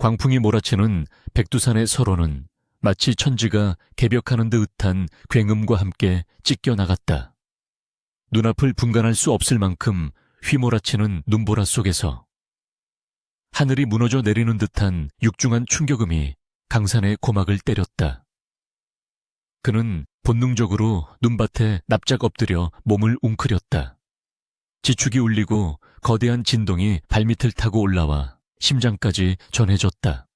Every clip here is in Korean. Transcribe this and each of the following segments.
광풍이 몰아치는 백두산의 서로는 마치 천지가 개벽하는 듯한 굉음과 함께 찢겨나갔다. 눈앞을 분간할 수 없을 만큼 휘몰아치는 눈보라 속에서 하늘이 무너져 내리는 듯한 육중한 충격음이 강산의 고막을 때렸다. 그는 본능적으로 눈밭에 납작 엎드려 몸을 웅크렸다. 지축이 울리고 거대한 진동이 발밑을 타고 올라와 심장까지 전해졌다.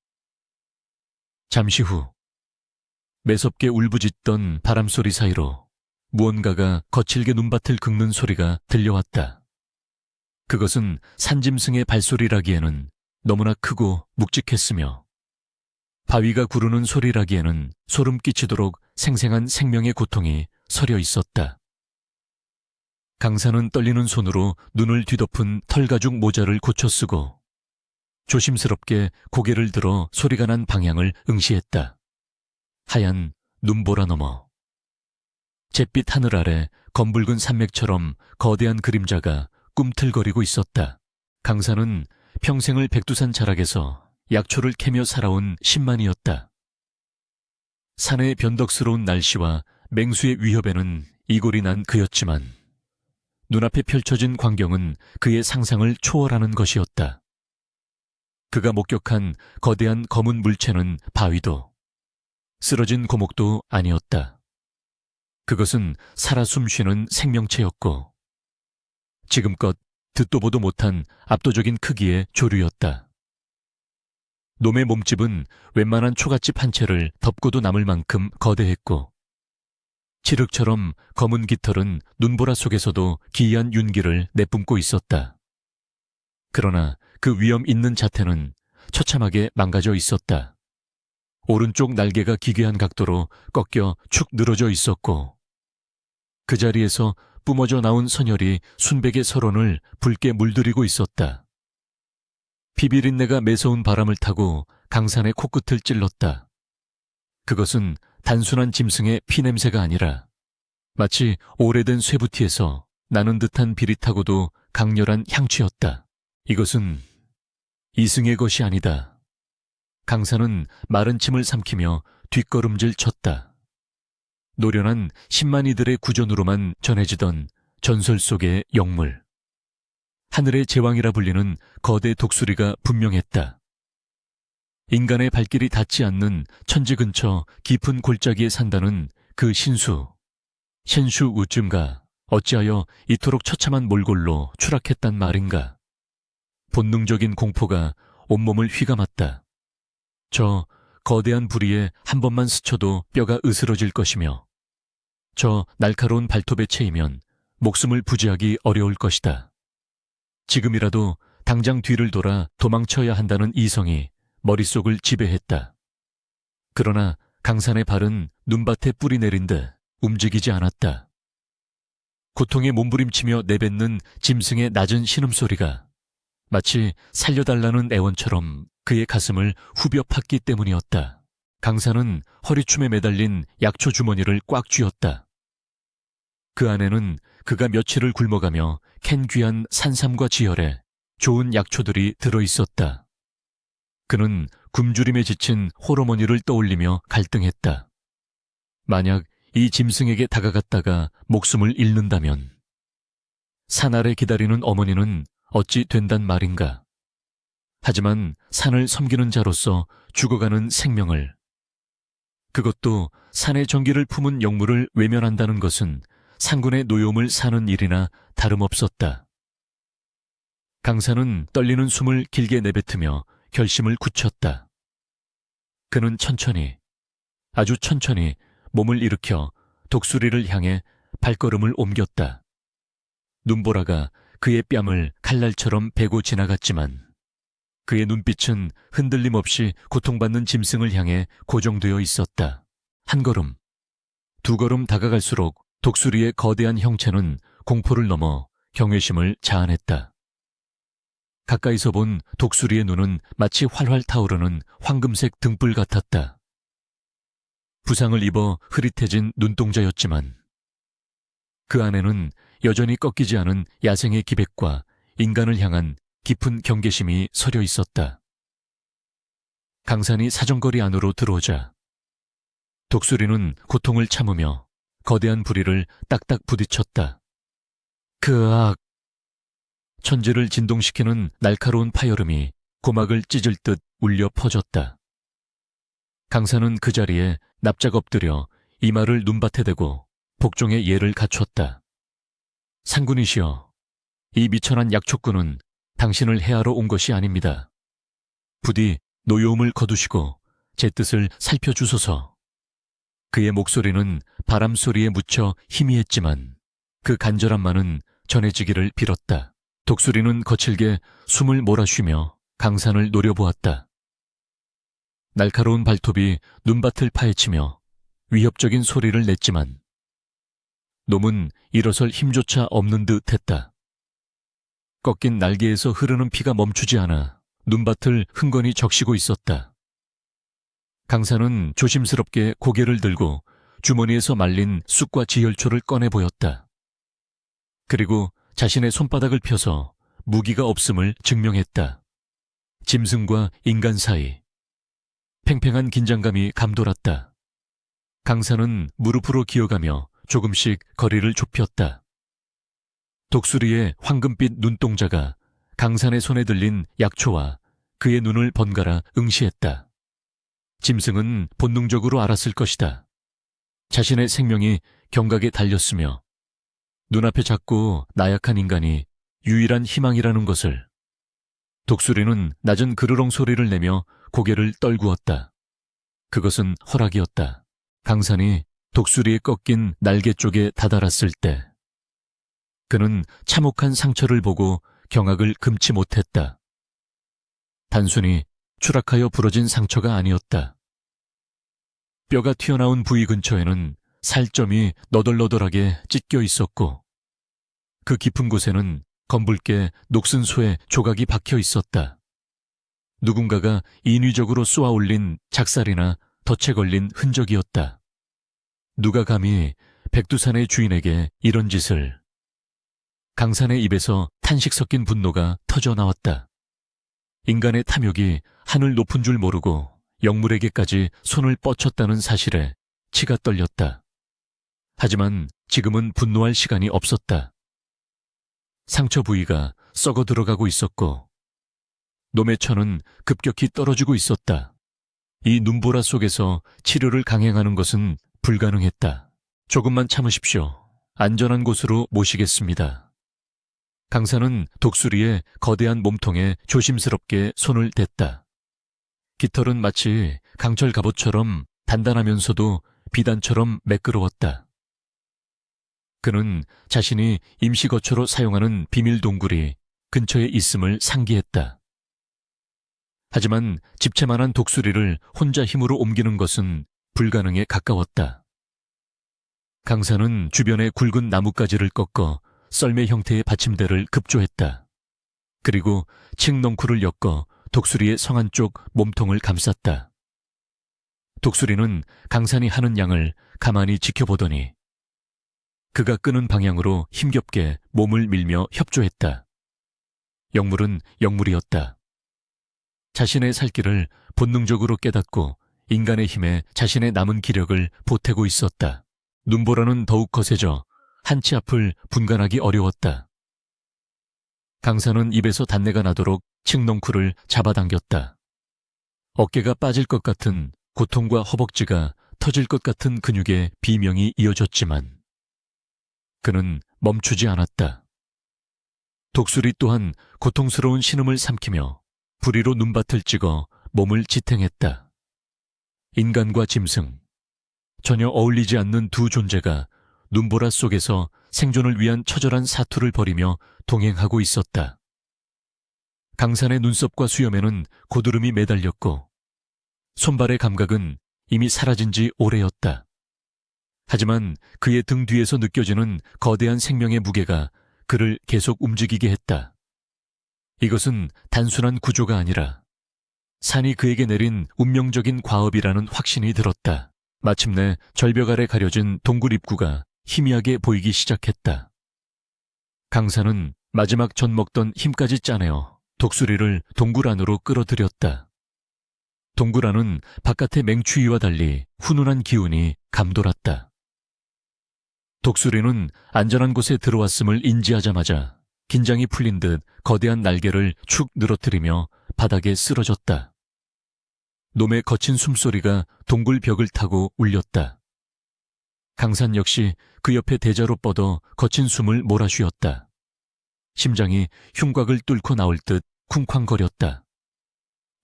잠시 후 매섭게 울부짖던 바람소리 사이로 무언가가 거칠게 눈밭을 긁는 소리가 들려왔다. 그것은 산짐승의 발소리라기에는 너무나 크고 묵직했으며 바위가 구르는 소리라기에는 소름 끼치도록 생생한 생명의 고통이 서려 있었다. 강산은 떨리는 손으로 눈을 뒤덮은 털가죽 모자를 고쳐 쓰고 조심스럽게 고개를 들어 소리가 난 방향을 응시했다. 하얀 눈보라 너머 잿빛 하늘 아래 검붉은 산맥처럼 거대한 그림자가 꿈틀거리고 있었다. 강산은 평생을 백두산 자락에서 약초를 캐며 살아온 신만이었다. 산의 변덕스러운 날씨와 맹수의 위협에는 이골이 난 그였지만 눈앞에 펼쳐진 광경은 그의 상상을 초월하는 것이었다. 그가 목격한 거대한 검은 물체는 바위도 쓰러진 고목도 아니었다. 그것은 살아 숨쉬는 생명체였고 지금껏 듣도 보도 못한 압도적인 크기의 조류였다. 놈의 몸집은 웬만한 초가집 한 채를 덮고도 남을 만큼 거대했고 칠흑처럼 검은 깃털은 눈보라 속에서도 기이한 윤기를 내뿜고 있었다. 그러나 그 위험 있는 자태는 처참하게 망가져 있었다. 오른쪽 날개가 기괴한 각도로 꺾여 축 늘어져 있었고 그 자리에서 뿜어져 나온 선혈이 순백의 설원을 붉게 물들이고 있었다. 피비린내가 매서운 바람을 타고 강산의 코끝을 찔렀다. 그것은 단순한 짐승의 피냄새가 아니라 마치 오래된 쇠부티에서 나는 듯한 비릿하고도 강렬한 향취였다. 이것은 이승의 것이 아니다. 강산은 마른 침을 삼키며 뒷걸음질 쳤다. 노련한 신만이들의 구전으로만 전해지던 전설 속의 영물. 하늘의 제왕이라 불리는 거대 독수리가 분명했다. 인간의 발길이 닿지 않는 천지 근처 깊은 골짜기에 산다는 그 신수, 신수 우쯤가 어찌하여 이토록 처참한 몰골로 추락했단 말인가. 본능적인 공포가 온몸을 휘감았다. 저 거대한 부리에 한 번만 스쳐도 뼈가 으스러질 것이며 저 날카로운 발톱에 채이면 목숨을 부지하기 어려울 것이다. 지금이라도 당장 뒤를 돌아 도망쳐야 한다는 이성이 머릿속을 지배했다. 그러나 강산의 발은 눈밭에 뿌리 내린 듯 움직이지 않았다. 고통에 몸부림치며 내뱉는 짐승의 낮은 신음소리가 마치 살려달라는 애원처럼 그의 가슴을 후벼 팠기 때문이었다. 강산은 허리춤에 매달린 약초 주머니를 꽉 쥐었다. 그 안에는 그가 며칠을 굶어가며 캔 귀한 산삼과 지혈에 좋은 약초들이 들어있었다. 그는 굶주림에 지친 호르몬이를 떠올리며 갈등했다. 만약 이 짐승에게 다가갔다가 목숨을 잃는다면 산 아래 기다리는 어머니는 어찌 된단 말인가. 하지만 산을 섬기는 자로서 죽어가는 생명을, 그것도 산의 전기를 품은 영물을 외면한다는 것은 상군의 노여움을 사는 일이나 다름없었다. 강산은 떨리는 숨을 길게 내뱉으며 결심을 굳혔다. 그는 천천히, 아주 천천히 몸을 일으켜 독수리를 향해 발걸음을 옮겼다. 눈보라가 그의 뺨을 칼날처럼 베고 지나갔지만 그의 눈빛은 흔들림 없이 고통받는 짐승을 향해 고정되어 있었다. 한 걸음, 두 걸음 다가갈수록 독수리의 거대한 형체는 공포를 넘어 경외심을 자아냈다. 가까이서 본 독수리의 눈은 마치 활활 타오르는 황금색 등불 같았다. 부상을 입어 흐릿해진 눈동자였지만 그 안에는 여전히 꺾이지 않은 야생의 기백과 인간을 향한 깊은 경계심이 서려 있었다. 강산이 사정거리 안으로 들어오자 독수리는 고통을 참으며 거대한 부리를 딱딱 부딪혔다. 그악! 천지를 진동시키는 날카로운 파열음이 고막을 찢을 듯 울려 퍼졌다. 강산은 그 자리에 납작 엎드려 이마를 눈밭에 대고 복종의 예를 갖췄다. 상군이시여, 이 미천한 약초꾼은 당신을 해하러 온 것이 아닙니다. 부디 노여움을 거두시고 제 뜻을 살펴주소서. 그의 목소리는 바람 소리에 묻혀 희미했지만 그 간절함만은 전해지기를 빌었다. 독수리는 거칠게 숨을 몰아쉬며 강산을 노려보았다. 날카로운 발톱이 눈밭을 파헤치며 위협적인 소리를 냈지만 놈은 일어설 힘조차 없는 듯 했다. 꺾인 날개에서 흐르는 피가 멈추지 않아 눈밭을 흥건히 적시고 있었다. 강산은 조심스럽게 고개를 들고 주머니에서 말린 쑥과 지혈초를 꺼내 보였다. 그리고 자신의 손바닥을 펴서 무기가 없음을 증명했다. 짐승과 인간 사이. 팽팽한 긴장감이 감돌았다. 강산은 무릎으로 기어가며 조금씩 거리를 좁혔다. 독수리의 황금빛 눈동자가 강산의 손에 들린 약초와 그의 눈을 번갈아 응시했다. 짐승은 본능적으로 알았을 것이다. 자신의 생명이 경각에 달렸으며 눈앞에 작고 나약한 인간이 유일한 희망이라는 것을. 독수리는 낮은 그르렁 소리를 내며 고개를 떨구었다. 그것은 허락이었다. 강산이 독수리의 꺾인 날개 쪽에 다다랐을 때 그는 참혹한 상처를 보고 경악을 금치 못했다. 단순히 추락하여 부러진 상처가 아니었다. 뼈가 튀어나온 부위 근처에는 살점이 너덜너덜하게 찢겨 있었고 그 깊은 곳에는 검붉게 녹슨 소의 조각이 박혀 있었다. 누군가가 인위적으로 쏘아 올린 작살이나 덫에 걸린 흔적이었다. 누가 감히 백두산의 주인에게 이런 짓을. 강산의 입에서 탄식 섞인 분노가 터져 나왔다. 인간의 탐욕이 하늘 높은 줄 모르고 영물에게까지 손을 뻗쳤다는 사실에 치가 떨렸다. 하지만 지금은 분노할 시간이 없었다. 상처 부위가 썩어 들어가고 있었고 놈의 천은 급격히 떨어지고 있었다. 이 눈보라 속에서 치료를 강행하는 것은 불가능했다. 조금만 참으십시오. 안전한 곳으로 모시겠습니다. 강산은 독수리의 거대한 몸통에 조심스럽게 손을 댔다. 깃털은 마치 강철 갑옷처럼 단단하면서도 비단처럼 매끄러웠다. 그는 자신이 임시거처로 사용하는 비밀 동굴이 근처에 있음을 상기했다. 하지만 집채만한 독수리를 혼자 힘으로 옮기는 것은 불가능에 가까웠다. 강산은 주변의 굵은 나뭇가지를 꺾어 썰매 형태의 받침대를 급조했다. 그리고 칡넝쿨을 엮어 독수리의 성 안쪽 몸통을 감쌌다. 독수리는 강산이 하는 양을 가만히 지켜보더니 그가 끄는 방향으로 힘겹게 몸을 밀며 협조했다. 영물은 영물이었다. 자신의 살 길을 본능적으로 깨닫고 인간의 힘에 자신의 남은 기력을 보태고 있었다. 눈보라는 더욱 거세져 한치 앞을 분간하기 어려웠다. 강산은 입에서 단내가 나도록 칡넝쿨을 잡아당겼다. 어깨가 빠질 것 같은 고통과 허벅지가 터질 것 같은 근육의 비명이 이어졌지만 그는 멈추지 않았다. 독수리 또한 고통스러운 신음을 삼키며 부리로 눈밭을 찍어 몸을 지탱했다. 인간과 짐승, 전혀 어울리지 않는 두 존재가 눈보라 속에서 생존을 위한 처절한 사투를 벌이며 동행하고 있었다. 강산의 눈썹과 수염에는 고드름이 매달렸고 손발의 감각은 이미 사라진 지 오래였다. 하지만 그의 등 뒤에서 느껴지는 거대한 생명의 무게가 그를 계속 움직이게 했다. 이것은 단순한 구조가 아니라 산이 그에게 내린 운명적인 과업이라는 확신이 들었다. 마침내 절벽 아래 가려진 동굴 입구가 희미하게 보이기 시작했다. 강산은 마지막 젖 먹던 힘까지 짜내어 독수리를 동굴 안으로 끌어들였다. 동굴 안은 바깥의 맹추위와 달리 훈훈한 기운이 감돌았다. 독수리는 안전한 곳에 들어왔음을 인지하자마자 긴장이 풀린 듯 거대한 날개를 축 늘어뜨리며 바닥에 쓰러졌다. 놈의 거친 숨소리가 동굴 벽을 타고 울렸다. 강산 역시 그 옆에 대자로 뻗어 거친 숨을 몰아쉬었다. 심장이 흉곽을 뚫고 나올 듯 쿵쾅거렸다.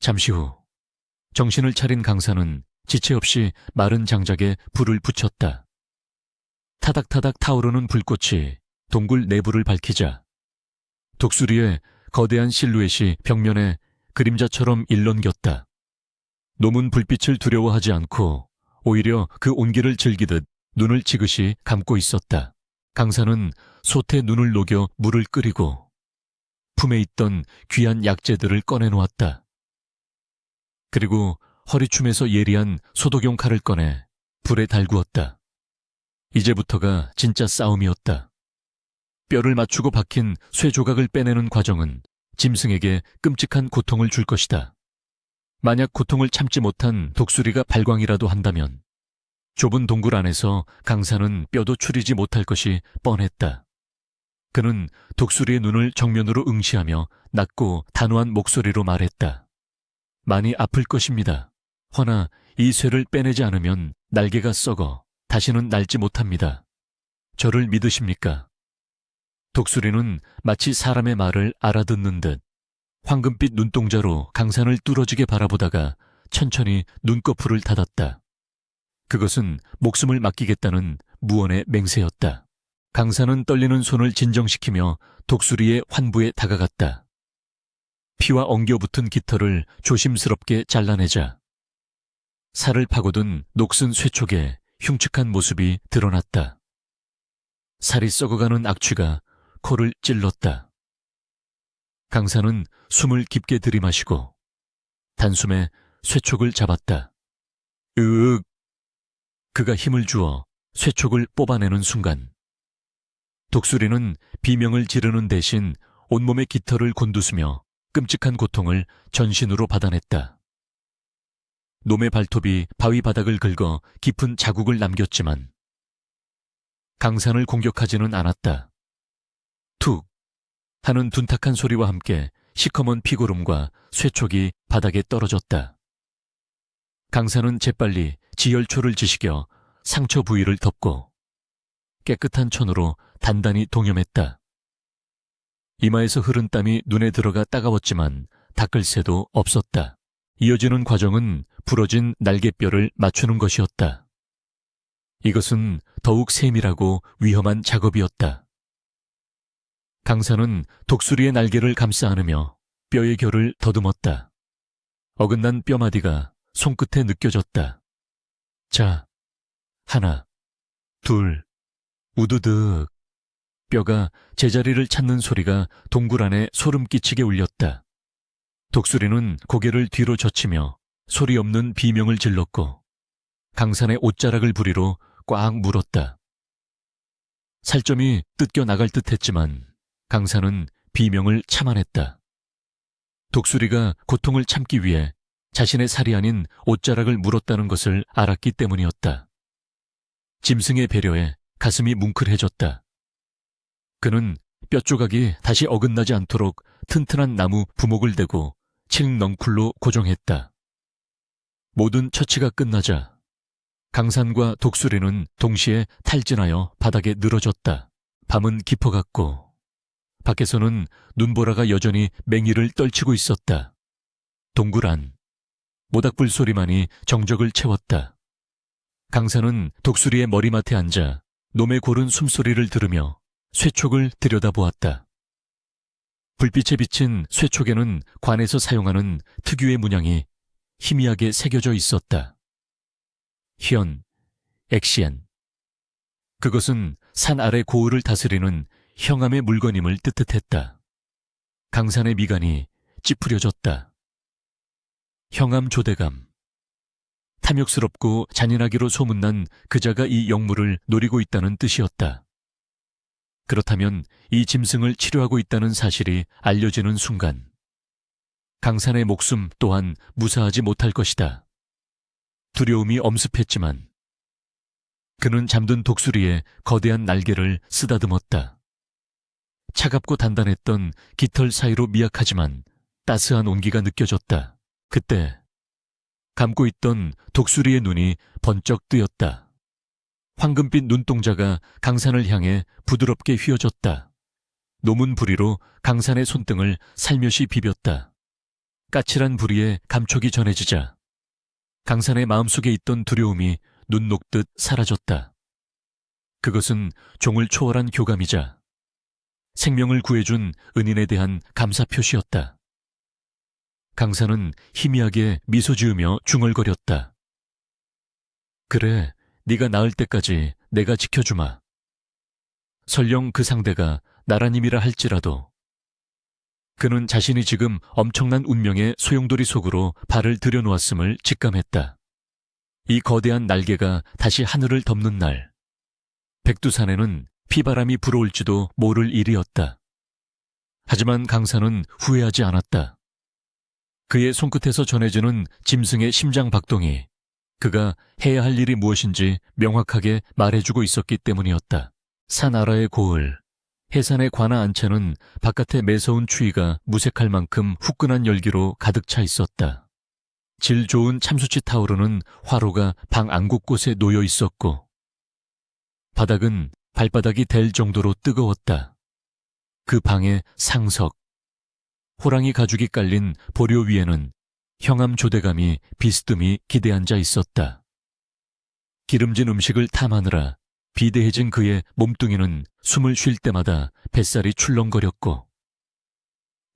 잠시 후 정신을 차린 강산은 지체 없이 마른 장작에 불을 붙였다. 타닥타닥 타오르는 불꽃이 동굴 내부를 밝히자 독수리의 거대한 실루엣이 벽면에 그림자처럼 일렁겼다. 놈은 불빛을 두려워하지 않고 오히려 그 온기를 즐기듯 눈을 지그시 감고 있었다. 강산은 솥에 눈을 녹여 물을 끓이고 품에 있던 귀한 약재들을 꺼내놓았다. 그리고 허리춤에서 예리한 소독용 칼을 꺼내 불에 달구었다. 이제부터가 진짜 싸움이었다. 뼈를 맞추고 박힌 쇠 조각을 빼내는 과정은 짐승에게 끔찍한 고통을 줄 것이다. 만약 고통을 참지 못한 독수리가 발광이라도 한다면 좁은 동굴 안에서 강산은 뼈도 추리지 못할 것이 뻔했다. 그는 독수리의 눈을 정면으로 응시하며 낮고 단호한 목소리로 말했다. 많이 아플 것입니다. 허나 이 쇠를 빼내지 않으면 날개가 썩어 다시는 날지 못합니다. 저를 믿으십니까? 독수리는 마치 사람의 말을 알아듣는 듯 황금빛 눈동자로 강산을 뚫어지게 바라보다가 천천히 눈꺼풀을 닫았다. 그것은 목숨을 맡기겠다는 무언의 맹세였다. 강산은 떨리는 손을 진정시키며 독수리의 환부에 다가갔다. 피와 엉겨붙은 깃털을 조심스럽게 잘라내자 살을 파고든 녹슨 쇠촉에 흉측한 모습이 드러났다. 살이 썩어가는 악취가 코를 찔렀다. 강산은 숨을 깊게 들이마시고 단숨에 쇠촉을 잡았다. 으윽! 그가 힘을 주어 쇠촉을 뽑아내는 순간 독수리는 비명을 지르는 대신 온몸의 깃털을 곤두스며 끔찍한 고통을 전신으로 받아냈다. 놈의 발톱이 바위 바닥을 긁어 깊은 자국을 남겼지만 강산을 공격하지는 않았다. 툭 하는 둔탁한 소리와 함께 시커먼 피고름과 쇠촉이 바닥에 떨어졌다. 강산은 재빨리 지혈초를 지식여 상처 부위를 덮고 깨끗한 천으로 단단히 동염했다. 이마에서 흐른 땀이 눈에 들어가 따가웠지만 닦을 새도 없었다. 이어지는 과정은 부러진 날개뼈를 맞추는 것이었다. 이것은 더욱 세밀하고 위험한 작업이었다. 강산은 독수리의 날개를 감싸 안으며 뼈의 결을 더듬었다. 어긋난 뼈마디가 손끝에 느껴졌다. 자, 하나, 둘, 우두득. 뼈가 제자리를 찾는 소리가 동굴 안에 소름 끼치게 울렸다. 독수리는 고개를 뒤로 젖히며 소리 없는 비명을 질렀고 강산의 옷자락을 부리로 꽉 물었다. 살점이 뜯겨 나갈 듯 했지만 강산은 비명을 참아냈다. 독수리가 고통을 참기 위해 자신의 살이 아닌 옷자락을 물었다는 것을 알았기 때문이었다. 짐승의 배려에 가슴이 뭉클해졌다. 그는 뼈조각이 다시 어긋나지 않도록 튼튼한 나무 부목을 대고 칡넝쿨로 고정했다. 모든 처치가 끝나자 강산과 독수리는 동시에 탈진하여 바닥에 늘어졌다. 밤은 깊어갔고 밖에서는 눈보라가 여전히 맹위를 떨치고 있었다. 동굴 안 모닥불 소리만이 정적을 채웠다. 강산은 독수리의 머리맡에 앉아 놈의 고른 숨소리를 들으며 쇠촉을 들여다보았다. 불빛에 비친 쇠촉에는 관에서 사용하는 특유의 문양이 희미하게 새겨져 있었다. 현, 엑시엔. 그것은 산 아래 고을을 다스리는 형암의 물건임을 뜻했다. 강산의 미간이 찌푸려졌다. 형암 조대감. 탐욕스럽고 잔인하기로 소문난 그자가 이 영물을 노리고 있다는 뜻이었다. 그렇다면 이 짐승을 치료하고 있다는 사실이 알려지는 순간 강산의 목숨 또한 무사하지 못할 것이다. 두려움이 엄습했지만 그는 잠든 독수리의 거대한 날개를 쓰다듬었다. 차갑고 단단했던 깃털 사이로 미약하지만 따스한 온기가 느껴졌다. 그때 감고 있던 독수리의 눈이 번쩍 뜨였다. 황금빛 눈동자가 강산을 향해 부드럽게 휘어졌다. 노문 부리로 강산의 손등을 살며시 비볐다. 까칠한 부리에 감촉이 전해지자 강산의 마음속에 있던 두려움이 눈 녹듯 사라졌다. 그것은 종을 초월한 교감이자 생명을 구해준 은인에 대한 감사 표시였다. 강산은 희미하게 미소 지으며 중얼거렸다. 그래, 네가 나을 때까지 내가 지켜주마. 설령 그 상대가 나라님이라 할지라도 그는 자신이 지금 엄청난 운명의 소용돌이 속으로 발을 들여놓았음을 직감했다. 이 거대한 날개가 다시 하늘을 덮는 날, 백두산에는 피바람이 불어올지도 모를 일이었다. 하지만 강산은 후회하지 않았다. 그의 손끝에서 전해지는 짐승의 심장 박동이 그가 해야 할 일이 무엇인지 명확하게 말해주고 있었기 때문이었다. 산 아래의 고을, 해산의 관아 안채는 바깥의 매서운 추위가 무색할 만큼 후끈한 열기로 가득 차 있었다. 질 좋은 참숯이 타오르는 화로가 방 안곳곳에 놓여 있었고 바닥은 발바닥이 될 정도로 뜨거웠다. 그 방의 상석, 호랑이 가죽이 깔린 보료 위에는 형암 조대감이 비스듬히 기대앉아 있었다. 기름진 음식을 탐하느라 비대해진 그의 몸뚱이는 숨을 쉴 때마다 뱃살이 출렁거렸고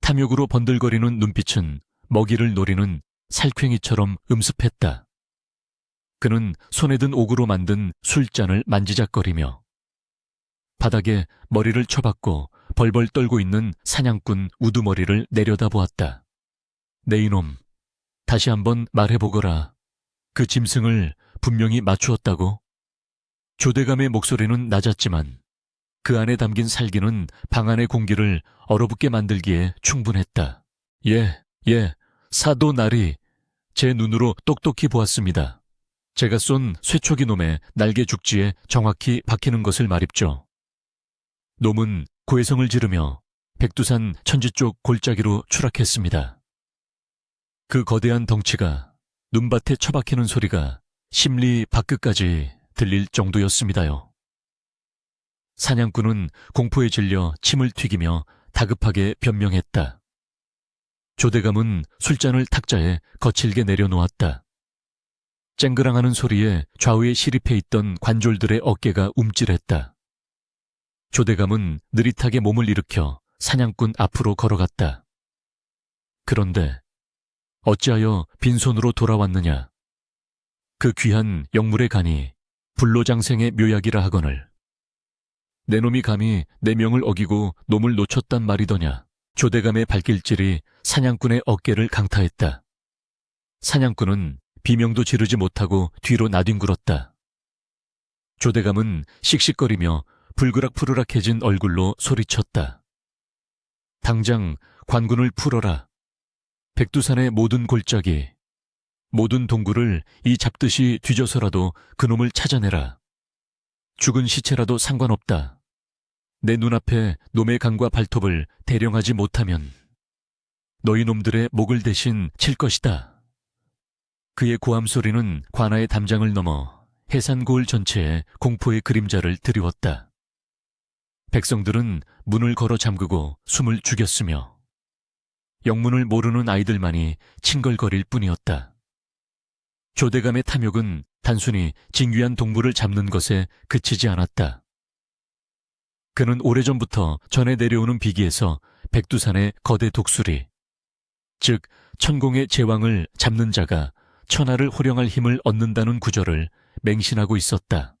탐욕으로 번들거리는 눈빛은 먹이를 노리는 살쾡이처럼 음습했다. 그는 손에 든 옥으로 만든 술잔을 만지작거리며 바닥에 머리를 쳐박고 벌벌 떨고 있는 사냥꾼 우두머리를 내려다보았다. 내 이놈, 다시 한번 말해보거라. 그 짐승을 분명히 맞추었다고? 조대감의 목소리는 낮았지만 그 안에 담긴 살기는 방 안의 공기를 얼어붙게 만들기에 충분했다. 예, 사도 나리, 제 눈으로 똑똑히 보았습니다. 제가 쏜 쇠초기 놈의 날개 죽지에 정확히 박히는 것을 말입죠. 놈은 고해성을 지르며 백두산 천지 쪽 골짜기로 추락했습니다. 그 거대한 덩치가 눈밭에 처박히는 소리가 심리 밖끝까지 들릴 정도였습니다요. 사냥꾼은 공포에 질려 침을 튀기며 다급하게 변명했다. 조대감은 술잔을 탁자에 거칠게 내려놓았다. 쨍그랑하는 소리에 좌우에 시립해 있던 관졸들의 어깨가 움찔했다. 조대감은 느릿하게 몸을 일으켜 사냥꾼 앞으로 걸어갔다. 그런데 어찌하여 빈손으로 돌아왔느냐? 그 귀한 영물의 간이 불로장생의 묘약이라 하거늘 내 놈이 감히 내 명을 어기고 놈을 놓쳤단 말이더냐? 조대감의 발길질이 사냥꾼의 어깨를 강타했다. 사냥꾼은 비명도 지르지 못하고 뒤로 나뒹굴었다. 조대감은 씩씩거리며 불그락푸르락해진 얼굴로 소리쳤다. 당장 관군을 풀어라. 백두산의 모든 골짜기, 모든 동굴을 이 잡듯이 뒤져서라도 그놈을 찾아내라. 죽은 시체라도 상관없다. 내 눈앞에 놈의 간과 발톱을 대령하지 못하면 너희 놈들의 목을 대신 칠 것이다. 그의 고함 소리는 관아의 담장을 넘어 해산고을 전체에 공포의 그림자를 드리웠다. 백성들은 문을 걸어 잠그고 숨을 죽였으며 영문을 모르는 아이들만이 칭걸거릴 뿐이었다. 조대감의 탐욕은 단순히 징귀한 동물을 잡는 것에 그치지 않았다. 그는 오래전부터 전해 내려오는 비기에서 백두산의 거대 독수리, 즉 천공의 제왕을 잡는 자가 천하를 호령할 힘을 얻는다는 구절을 맹신하고 있었다.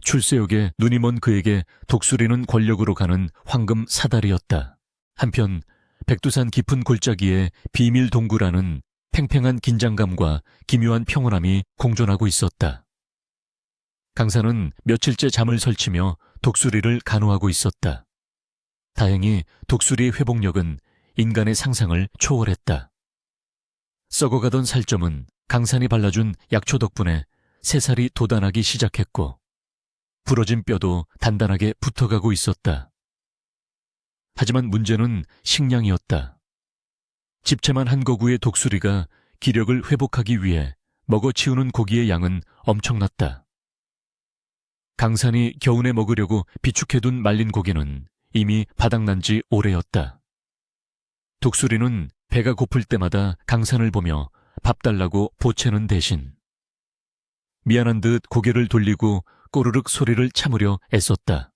출세욕에 눈이 먼 그에게 독수리는 권력으로 가는 황금 사다리였다. 한편 백두산 깊은 골짜기에 비밀 동굴안은 팽팽한 긴장감과 기묘한 평온함이 공존하고 있었다. 강산은 며칠째 잠을 설치며 독수리를 간호하고 있었다. 다행히 독수리의 회복력은 인간의 상상을 초월했다. 썩어가던 살점은 강산이 발라준 약초 덕분에 새살이 돋아나기 시작했고 부러진 뼈도 단단하게 붙어가고 있었다. 하지만 문제는 식량이었다. 집채만 한 거구의 독수리가 기력을 회복하기 위해 먹어치우는 고기의 양은 엄청났다. 강산이 겨우내 먹으려고 비축해둔 말린 고기는 이미 바닥난 지 오래였다. 독수리는 배가 고플 때마다 강산을 보며 밥 달라고 보채는 대신 미안한 듯 고개를 돌리고 꼬르륵 소리를 참으려 애썼다.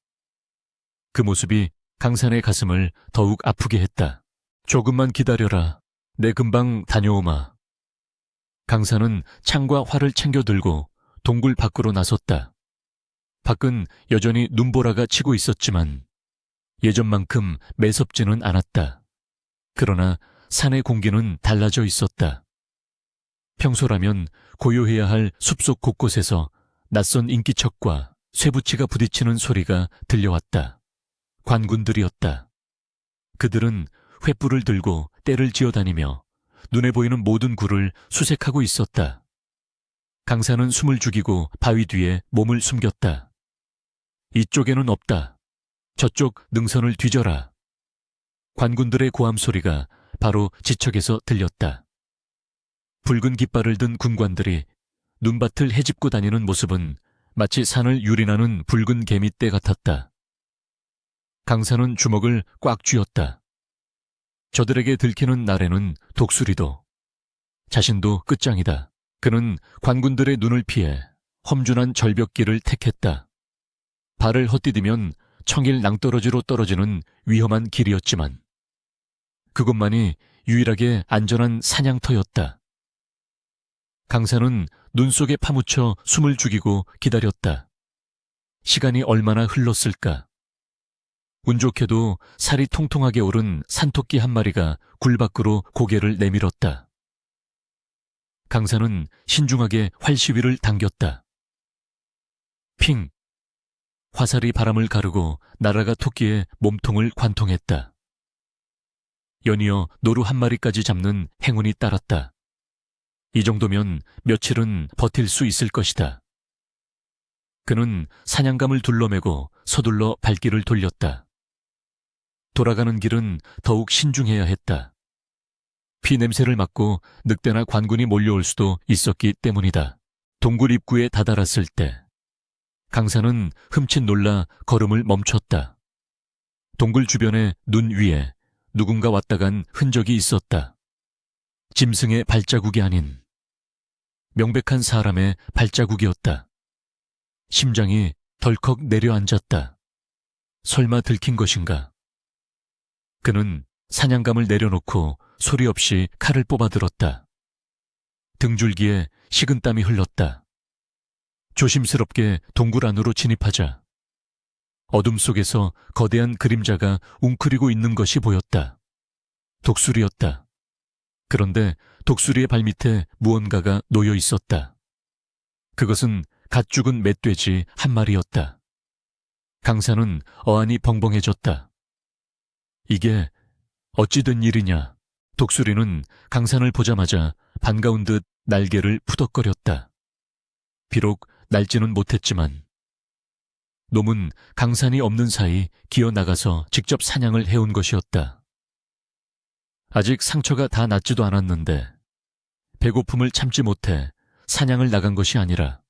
그 모습이 강산의 가슴을 더욱 아프게 했다. 조금만 기다려라. 내 금방 다녀오마. 강산은 창과 활을 챙겨 들고 동굴 밖으로 나섰다. 밖은 여전히 눈보라가 치고 있었지만 예전만큼 매섭지는 않았다. 그러나 산의 공기는 달라져 있었다. 평소라면 고요해야 할 숲속 곳곳에서 낯선 인기척과 쇠붙이가 부딪히는 소리가 들려왔다. 관군들이었다. 그들은 횃불을 들고 떼를 지어다니며 눈에 보이는 모든 굴을 수색하고 있었다. 강산은 숨을 죽이고 바위 뒤에 몸을 숨겼다. 이쪽에는 없다. 저쪽 능선을 뒤져라. 관군들의 고함 소리가 바로 지척에서 들렸다. 붉은 깃발을 든 군관들이 눈밭을 헤집고 다니는 모습은 마치 산을 유린하는 붉은 개미떼 같았다. 강산은 주먹을 꽉 쥐었다. 저들에게 들키는 날에는 독수리도 자신도 끝장이다. 그는 관군들의 눈을 피해 험준한 절벽길을 택했다. 발을 헛디디면 청일 낭떠러지로 떨어지는 위험한 길이었지만 그것만이 유일하게 안전한 사냥터였다. 강산은 눈 속에 파묻혀 숨을 죽이고 기다렸다. 시간이 얼마나 흘렀을까? 운 좋게도 살이 통통하게 오른 산토끼 한 마리가 굴 밖으로 고개를 내밀었다. 강산은 신중하게 활시위를 당겼다. 핑! 화살이 바람을 가르고 날아가 토끼의 몸통을 관통했다. 연이어 노루 한 마리까지 잡는 행운이 따랐다. 이 정도면 며칠은 버틸 수 있을 것이다. 그는 사냥감을 둘러매고 서둘러 발길을 돌렸다. 돌아가는 길은 더욱 신중해야 했다. 피 냄새를 맡고 늑대나 관군이 몰려올 수도 있었기 때문이다. 동굴 입구에 다다랐을 때 강산은 흠칫 놀라 걸음을 멈췄다. 동굴 주변의 눈 위에 누군가 왔다 간 흔적이 있었다. 짐승의 발자국이 아닌 명백한 사람의 발자국이었다. 심장이 덜컥 내려앉았다. 설마 들킨 것인가? 그는 사냥감을 내려놓고 소리 없이 칼을 뽑아들었다. 등줄기에 식은땀이 흘렀다. 조심스럽게 동굴 안으로 진입하자 어둠 속에서 거대한 그림자가 웅크리고 있는 것이 보였다. 독수리였다. 그런데 독수리의 발밑에 무언가가 놓여 있었다. 그것은 갓 죽은 멧돼지 한 마리였다. 강산은 어안이 벙벙해졌다. 이게 어찌 된 일이냐? 독수리는 강산을 보자마자 반가운 듯 날개를 푸덕거렸다. 비록 날지는 못했지만 놈은 강산이 없는 사이 기어나가서 직접 사냥을 해온 것이었다. 아직 상처가 다 낫지도 않았는데 배고픔을 참지 못해 사냥을 나간 것이 아니라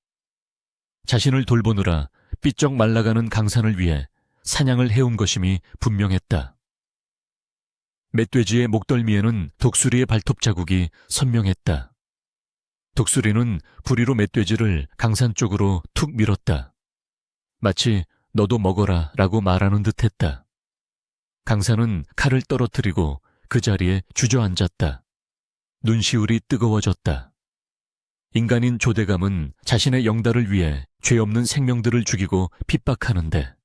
자신을 돌보느라 삐쩍 말라가는 강산을 위해 사냥을 해온 것임이 분명했다. 멧돼지의 목덜미에는 독수리의 발톱 자국이 선명했다. 독수리는 부리로 멧돼지를 강산 쪽으로 툭 밀었다. 마치 너도 먹어라 라고 말하는 듯했다. 강산은 칼을 떨어뜨리고 그 자리에 주저앉았다. 눈시울이 뜨거워졌다. 인간인 조대감은 자신의 영달을 위해 죄 없는 생명들을 죽이고 핍박하는데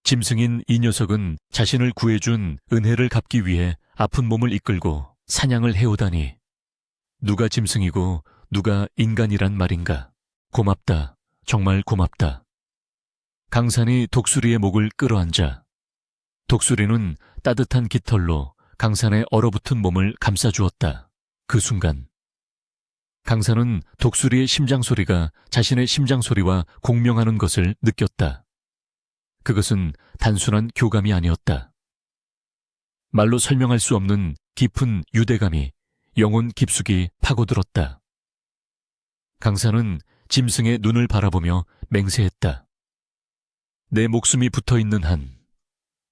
짐승인 이 녀석은 자신을 구해준 은혜를 갚기 위해 아픈 몸을 이끌고 사냥을 해오다니 누가 짐승이고 누가 인간이란 말인가. 고맙다. 정말 고맙다. 강산이 독수리의 목을 끌어안자 독수리는 따뜻한 깃털로 강산의 얼어붙은 몸을 감싸주었다. 그 순간 강산은 독수리의 심장소리가 자신의 심장소리와 공명하는 것을 느꼈다. 그것은 단순한 교감이 아니었다. 말로 설명할 수 없는 깊은 유대감이 영혼 깊숙이 파고들었다. 강산은 짐승의 눈을 바라보며 맹세했다. 내 목숨이 붙어있는 한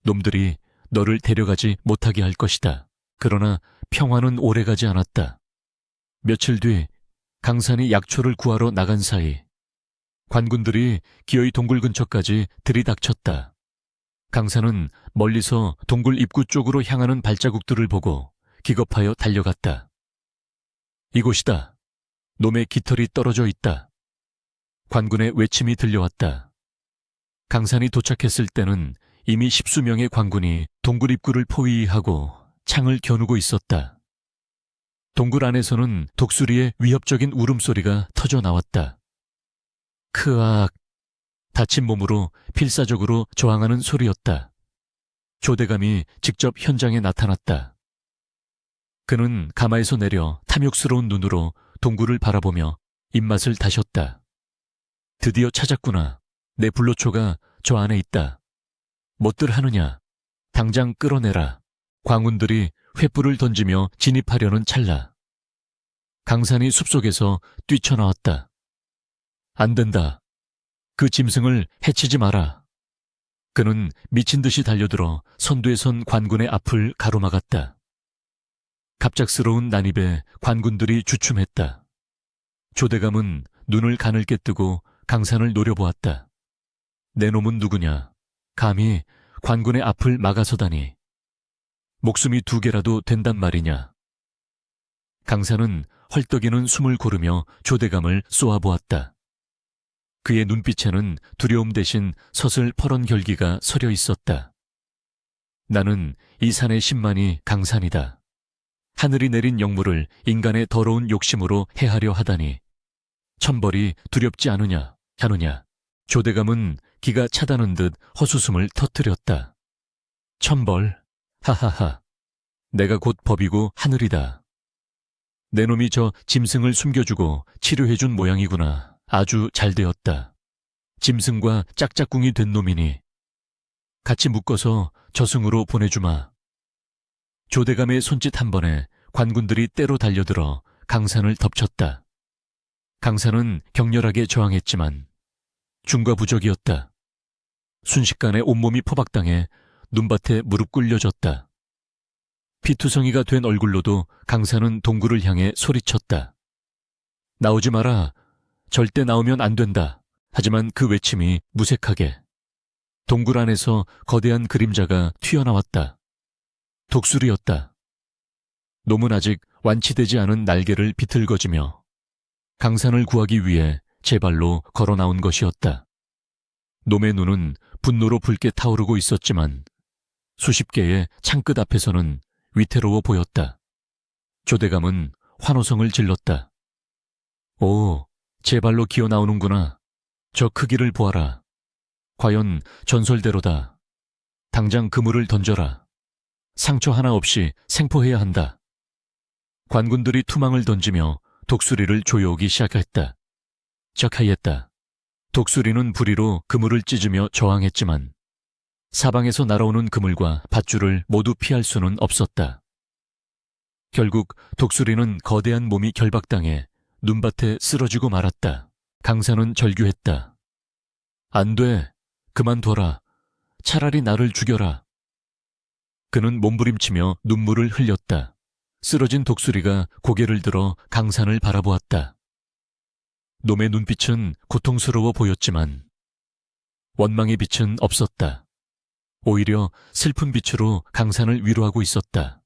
놈들이 너를 데려가지 못하게 할 것이다. 그러나 평화는 오래가지 않았다. 며칠 뒤 강산이 약초를 구하러 나간 사이 관군들이 기어이 동굴 근처까지 들이닥쳤다. 강산은 멀리서 동굴 입구 쪽으로 향하는 발자국들을 보고 기겁하여 달려갔다. 이곳이다. 놈의 깃털이 떨어져 있다. 관군의 외침이 들려왔다. 강산이 도착했을 때는 이미 10수명의 관군이 동굴 입구를 포위하고 창을 겨누고 있었다. 동굴 안에서는 독수리의 위협적인 울음소리가 터져 나왔다. 크악, 다친 몸으로 필사적으로 저항하는 소리였다. 조대감이 직접 현장에 나타났다. 그는 가마에서 내려 탐욕스러운 눈으로 동굴을 바라보며 입맛을 다셨다. 드디어 찾았구나. 내 불로초가 저 안에 있다. 못들 하느냐? 당장 끌어내라. 광운들이 횃불을 던지며 진입하려는 찰나 강산이 숲속에서 뛰쳐나왔다. 안 된다. 그 짐승을 해치지 마라. 그는 미친 듯이 달려들어 선두에 선 관군의 앞을 가로막았다. 갑작스러운 난입에 관군들이 주춤했다. 조대감은 눈을 가늘게 뜨고 강산을 노려보았다. 내 놈은 누구냐? 감히 관군의 앞을 막아서다니. 목숨이 2개라도 된단 말이냐. 강산은 헐떡이는 숨을 고르며 조대감을 쏘아보았다. 그의 눈빛에는 두려움 대신 서슬 퍼런 결기가 서려 있었다. 나는 이 산의 신만이 강산이다. 하늘이 내린 영물을 인간의 더러운 욕심으로 해하려 하다니. 천벌이 두렵지 않으냐, 하느냐. 조대감은 기가 차다는 듯 헛웃음을 터뜨렸다. 천벌, 하하하. 내가 곧 법이고 하늘이다. 내 놈이 저 짐승을 숨겨주고 치료해준 모양이구나. 아주 잘 되었다. 짐승과 짝짝꿍이 된 놈이니 같이 묶어서 저승으로 보내주마. 조대감의 손짓 한 번에 관군들이 때로 달려들어 강산을 덮쳤다. 강산은 격렬하게 저항했지만 중과부적이었다. 순식간에 온몸이 포박당해 눈밭에 무릎 꿇려졌다. 피투성이가 된 얼굴로도 강산은 동굴을 향해 소리쳤다. 나오지 마라. 절대 나오면 안 된다. 하지만 그 외침이 무색하게 동굴 안에서 거대한 그림자가 튀어나왔다. 독수리였다. 놈은 아직 완치되지 않은 날개를 비틀거지며 강산을 구하기 위해 제 발로 걸어 나온 것이었다. 놈의 눈은 분노로 붉게 타오르고 있었지만 수십 개의 창끝 앞에서는 위태로워 보였다. 조대감은 환호성을 질렀다. 오, 제 발로 기어 나오는구나. 저 크기를 보아라. 과연 전설대로다. 당장 그물을 던져라. 상처 하나 없이 생포해야 한다. 관군들이 투망을 던지며 독수리를 조여오기 시작했다. 적하였다. 독수리는 부리로 그물을 찢으며 저항했지만 사방에서 날아오는 그물과 밧줄을 모두 피할 수는 없었다. 결국 독수리는 거대한 몸이 결박당해 눈밭에 쓰러지고 말았다. 강산은 절규했다. 안 돼. 그만둬라. 차라리 나를 죽여라. 그는 몸부림치며 눈물을 흘렸다. 쓰러진 독수리가 고개를 들어 강산을 바라보았다. 놈의 눈빛은 고통스러워 보였지만 원망의 빛은 없었다. 오히려 슬픈 빛으로 강산을 위로하고 있었다.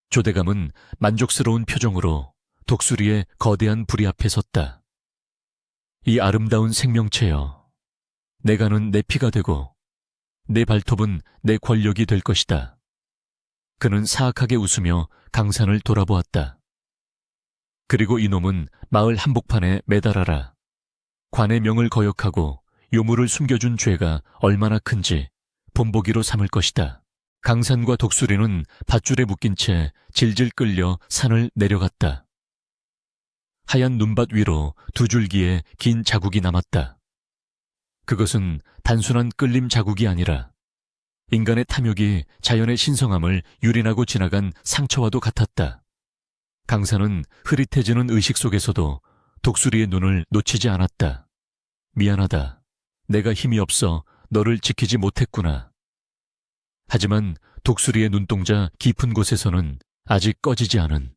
조대감은 만족스러운 표정으로 독수리의 거대한 부리 앞에 섰다. 이 아름다운 생명체여, 내가는 내 피가 되고 내 발톱은 내 권력이 될 것이다. 그는 사악하게 웃으며 강산을 돌아보았다. 그리고 이놈은 마을 한복판에 매달아라. 관의 명을 거역하고 요물을 숨겨준 죄가 얼마나 큰지 본보기로 삼을 것이다. 강산과 독수리는 밧줄에 묶인 채 질질 끌려 산을 내려갔다. 하얀 눈밭 위로 두 줄기의 긴 자국이 남았다. 그것은 단순한 끌림 자국이 아니라 인간의 탐욕이 자연의 신성함을 유린하고 지나간 상처와도 같았다. 강산은 흐릿해지는 의식 속에서도 독수리의 눈을 놓치지 않았다. 미안하다. 내가 힘이 없어 너를 지키지 못했구나. 하지만 독수리의 눈동자 깊은 곳에서는 아직 꺼지지 않은,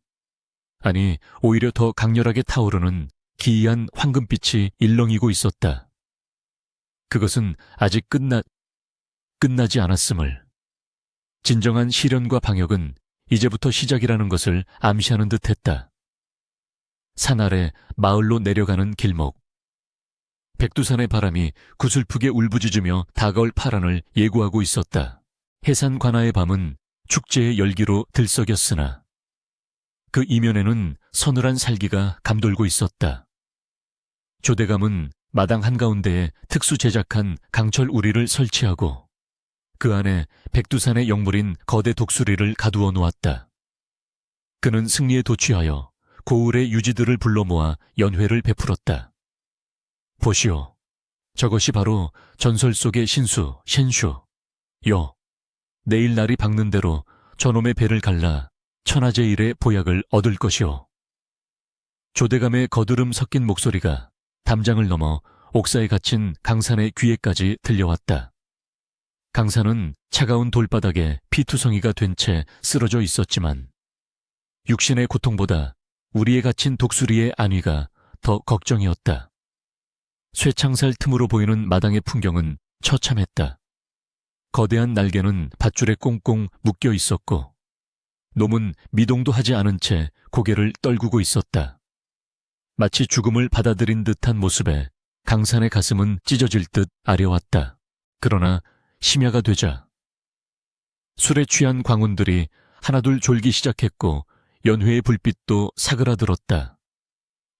아니 오히려 더 강렬하게 타오르는 기이한 황금빛이 일렁이고 있었다. 그것은 아직 끝나지 않았음을, 진정한 시련과 방역은 이제부터 시작이라는 것을 암시하는 듯했다. 산 아래 마을로 내려가는 길목. 백두산의 바람이 구슬프게 울부짖으며 다가올 파란을 예고하고 있었다. 해산 관아의 밤은 축제의 열기로 들썩였으나 그 이면에는 서늘한 살기가 감돌고 있었다. 조대감은 마당 한가운데에 특수 제작한 강철 우리를 설치하고 그 안에 백두산의 영물인 거대 독수리를 가두어 놓았다. 그는 승리에 도취하여 고을의 유지들을 불러 모아 연회를 베풀었다. 보시오. 저것이 바로 전설 속의 신수, 셴슈. 요. 내일 날이 밝는 대로 저놈의 배를 갈라 천하제일의 보약을 얻을 것이오. 조대감의 거드름 섞인 목소리가 담장을 넘어 옥사에 갇힌 강산의 귀에까지 들려왔다. 강산은 차가운 돌바닥에 피투성이가 된 채 쓰러져 있었지만 육신의 고통보다 우리에 갇힌 독수리의 안위가 더 걱정이었다. 쇠창살 틈으로 보이는 마당의 풍경은 처참했다. 거대한 날개는 밧줄에 꽁꽁 묶여 있었고 놈은 미동도 하지 않은 채 고개를 떨구고 있었다. 마치 죽음을 받아들인 듯한 모습에 강산의 가슴은 찢어질 듯 아려왔다. 그러나 심야가 되자 술에 취한 광운들이 하나둘 졸기 시작했고 연회의 불빛도 사그라들었다.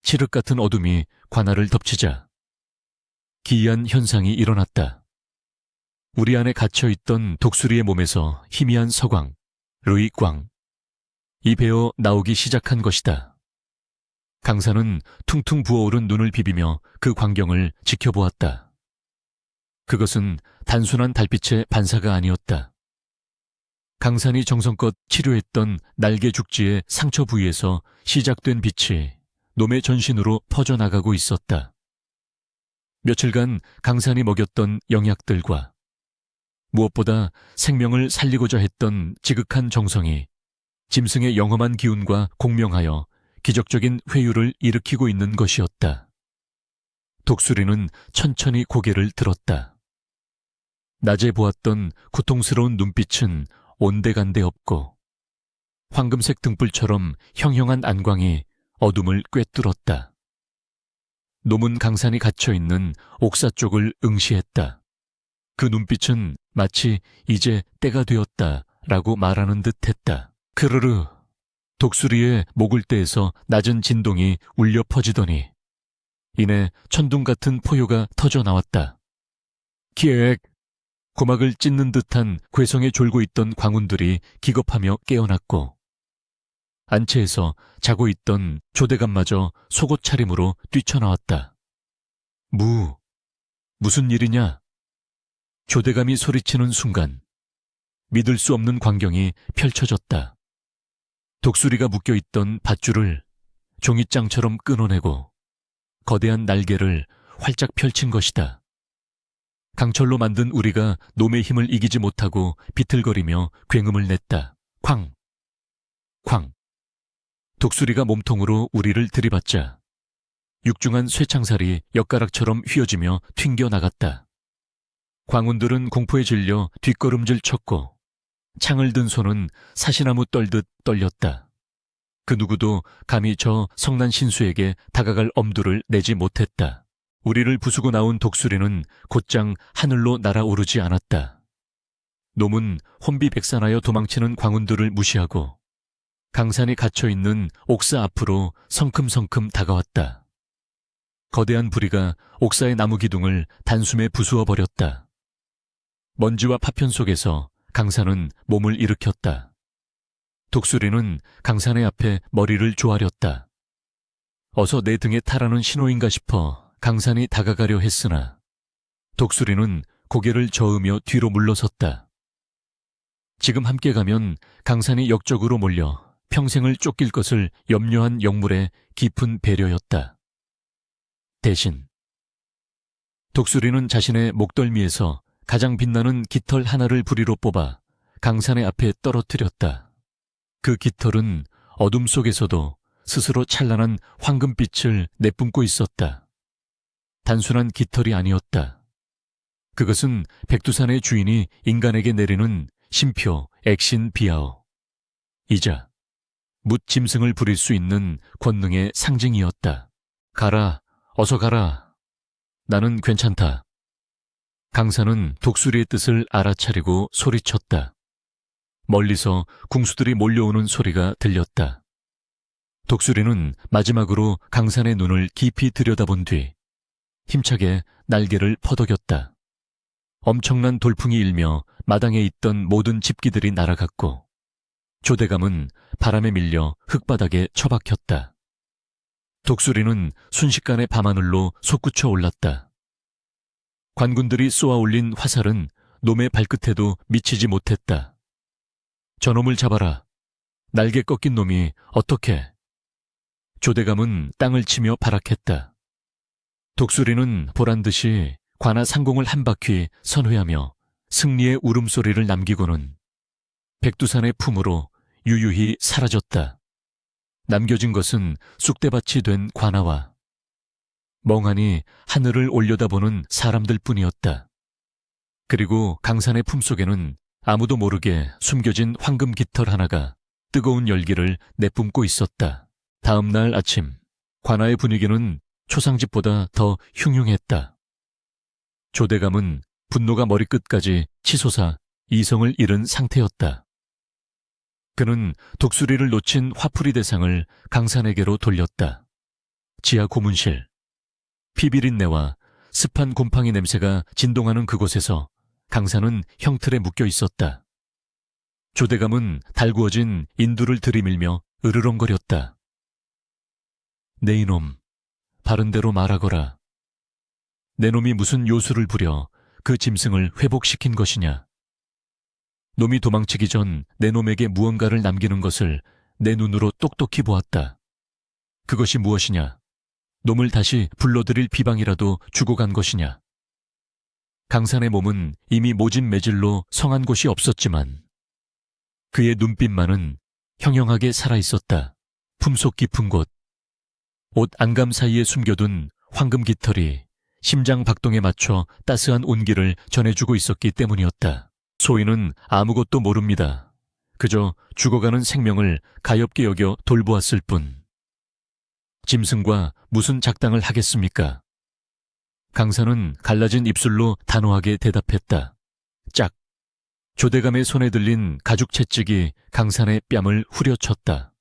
칠흑 같은 어둠이 관아를 덮치자 기이한 현상이 일어났다. 우리 안에 갇혀있던 독수리의 몸에서 희미한 서광, 루이광, 이 배어 나오기 시작한 것이다. 강산은 퉁퉁 부어오른 눈을 비비며 그 광경을 지켜보았다. 그것은 단순한 달빛의 반사가 아니었다. 강산이 정성껏 치료했던 날개 죽지의 상처 부위에서 시작된 빛이 놈의 전신으로 퍼져나가고 있었다. 며칠간 강산이 먹였던 영약들과 무엇보다 생명을 살리고자 했던 지극한 정성이 짐승의 영험한 기운과 공명하여 기적적인 회유를 일으키고 있는 것이었다. 독수리는 천천히 고개를 들었다. 낮에 보았던 고통스러운 눈빛은 온데간데 없고 황금색 등불처럼 형형한 안광이 어둠을 꿰뚫었다. 놈은 강산이 갇혀있는 옥사 쪽을 응시했다. 그 눈빛은 마치 이제 때가 되었다라고 말하는 듯했다. 크르르. 독수리의 목을대에서 낮은 진동이 울려 퍼지더니 이내 천둥 같은 포효가 터져 나왔다. 기획. 고막을 찢는 듯한 괴성에 졸고 있던 광운들이 기겁하며 깨어났고 안채에서 자고 있던 조대감마저 속옷 차림으로 뛰쳐나왔다. 무슨 일이냐? 조대감이 소리치는 순간 믿을 수 없는 광경이 펼쳐졌다. 독수리가 묶여있던 밧줄을 종잇장처럼 끊어내고 거대한 날개를 활짝 펼친 것이다. 강철로 만든 우리가 놈의 힘을 이기지 못하고 비틀거리며 굉음을 냈다. 쾅! 쾅! 독수리가 몸통으로 우리를 들이받자 육중한 쇠창살이 엿가락처럼 휘어지며 튕겨나갔다. 광운들은 공포에 질려 뒷걸음질 쳤고 창을 든 손은 사시나무 떨듯 떨렸다. 그 누구도 감히 저 성난 신수에게 다가갈 엄두를 내지 못했다. 우리를 부수고 나온 독수리는 곧장 하늘로 날아오르지 않았다. 놈은 혼비백산하여 도망치는 광운들을 무시하고 강산이 갇혀있는 옥사 앞으로 성큼성큼 다가왔다. 거대한 부리가 옥사의 나무 기둥을 단숨에 부수어 버렸다. 먼지와 파편 속에서 강산은 몸을 일으켰다. 독수리는 강산의 앞에 머리를 조아렸다. 어서 내 등에 타라는 신호인가 싶어 강산이 다가가려 했으나 독수리는 고개를 저으며 뒤로 물러섰다. 지금 함께 가면 강산이 역적으로 몰려 평생을 쫓길 것을 염려한 영물의 깊은 배려였다. 대신 독수리는 자신의 목덜미에서 가장 빛나는 깃털 하나를 부리로 뽑아 강산의 앞에 떨어뜨렸다. 그 깃털은 어둠 속에서도 스스로 찬란한 황금빛을 내뿜고 있었다. 단순한 깃털이 아니었다. 그것은 백두산의 주인이 인간에게 내리는 심표 액신 비아오, 이자 묻 짐승을 부릴 수 있는 권능의 상징이었다. 가라, 어서 가라. 나는 괜찮다. 강산은 독수리의 뜻을 알아차리고 소리쳤다. 멀리서 궁수들이 몰려오는 소리가 들렸다. 독수리는 마지막으로 강산의 눈을 깊이 들여다본 뒤 힘차게 날개를 퍼덕였다. 엄청난 돌풍이 일며 마당에 있던 모든 집기들이 날아갔고 조대감은 바람에 밀려 흙바닥에 처박혔다. 독수리는 순식간에 밤하늘로 솟구쳐 올랐다. 관군들이 쏘아 올린 화살은 놈의 발끝에도 미치지 못했다. 저놈을 잡아라. 날개 꺾인 놈이 어떻게? 조대감은 땅을 치며 발악했다. 독수리는 보란듯이 관아 상공을 한 바퀴 선회하며 승리의 울음소리를 남기고는 백두산의 품으로 유유히 사라졌다. 남겨진 것은 쑥대밭이 된 관아와 멍하니 하늘을 올려다보는 사람들 뿐이었다. 그리고 강산의 품속에는 아무도 모르게 숨겨진 황금 깃털 하나가 뜨거운 열기를 내뿜고 있었다. 다음 날 아침, 관아의 분위기는 초상집보다 더 흉흉했다. 조대감은 분노가 머리끝까지 치솟아 이성을 잃은 상태였다. 그는 독수리를 놓친 화풀이 대상을 강산에게로 돌렸다. 지하 고문실, 피비린내와 습한 곰팡이 냄새가 진동하는 그곳에서 강산은 형틀에 묶여 있었다. 조대감은 달구어진 인두를 들이밀며 으르렁거렸다. 내 이놈, 바른대로 말하거라. 내 놈이 무슨 요술을 부려 그 짐승을 회복시킨 것이냐. 놈이 도망치기 전 내 놈에게 무언가를 남기는 것을 내 눈으로 똑똑히 보았다. 그것이 무엇이냐? 놈을 다시 불러들일 비방이라도 주고 간 것이냐? 강산의 몸은 이미 모진 매질로 성한 곳이 없었지만 그의 눈빛만은 형형하게 살아있었다. 품속 깊은 곳, 옷 안감 사이에 숨겨둔 황금 깃털이 심장 박동에 맞춰 따스한 온기를 전해주고 있었기 때문이었다. 소인은 아무것도 모릅니다. 그저 죽어가는 생명을 가엾게 여겨 돌보았을 뿐. 짐승과 무슨 작당을 하겠습니까? 강산은 갈라진 입술로 단호하게 대답했다. 짝! 조대감의 손에 들린 가죽 채찍이 강산의 뺨을 후려쳤다.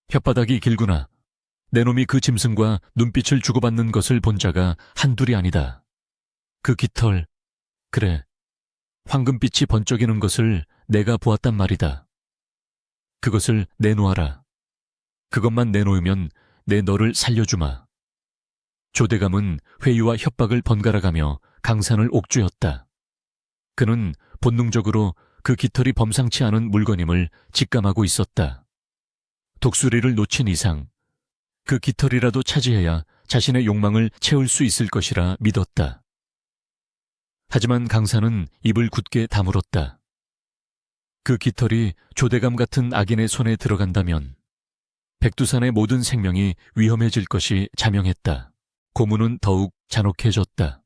혓바닥이 길구나. 내 놈이 그 짐승과 눈빛을 주고받는 것을 본 자가 한둘이 아니다. 그 깃털, 그래, 황금빛이 번쩍이는 것을 내가 보았단 말이다. 그것을 내놓아라. 그것만 내놓으면 내 너를 살려주마. 조대감은 회유와 협박을 번갈아가며 강산을 옥죄었다. 그는 본능적으로 그 깃털이 범상치 않은 물건임을 직감하고 있었다. 독수리를 놓친 이상 그 깃털이라도 차지해야 자신의 욕망을 채울 수 있을 것이라 믿었다. 하지만 강산은 입을 굳게 다물었다. 그 깃털이 조대감 같은 악인의 손에 들어간다면 백두산의 모든 생명이 위험해질 것이 자명했다. 고문은 더욱 잔혹해졌다.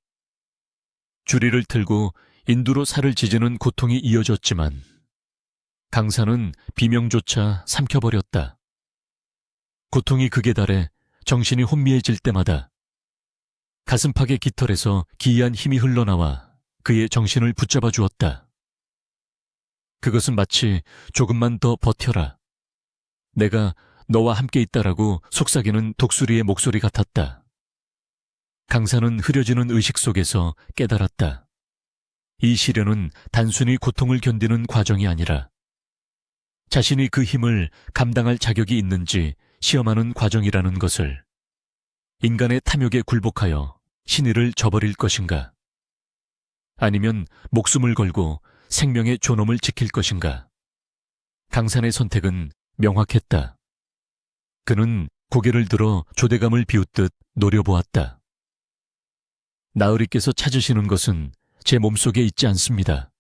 주리를 틀고 인두로 살을 찢는 고통이 이어졌지만 강산은 비명조차 삼켜버렸다. 고통이 극에 달해 정신이 혼미해질 때마다 가슴팍의 깃털에서 기이한 힘이 흘러나와 그의 정신을 붙잡아 주었다. 그것은 마치 조금만 더 버텨라. 내가 너와 함께 있다라고 속삭이는 독수리의 목소리 같았다. 강산은 흐려지는 의식 속에서 깨달았다. 이 시련은 단순히 고통을 견디는 과정이 아니라 자신이 그 힘을 감당할 자격이 있는지 시험하는 과정이라는 것을, 인간의 탐욕에 굴복하여 신의를 저버릴 것인가, 아니면 목숨을 걸고 생명의 존엄을 지킬 것인가. 강산의 선택은 명확했다. 그는 고개를 들어 조대감을 비웃듯 노려보았다. 나으리께서 찾으시는 것은 제 몸속에 있지 않습니다.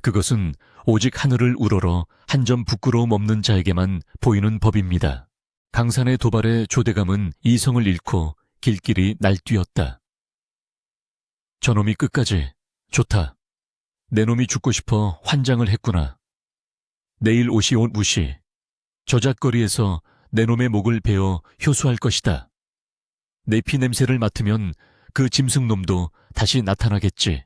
그것은 오직 하늘을 우러러 한 점 부끄러움 없는 자에게만 보이는 법입니다. 강산의 도발에 조대감은 이성을 잃고 길길이 날뛰었다. 저놈이 끝까지, 좋다. 내 놈이 죽고 싶어 환장을 했구나. 내일 옷이 온 우시, 저작거리에서 내 놈의 목을 베어 효수할 것이다. 내 피 냄새를 맡으면 그 짐승놈도 다시 나타나겠지.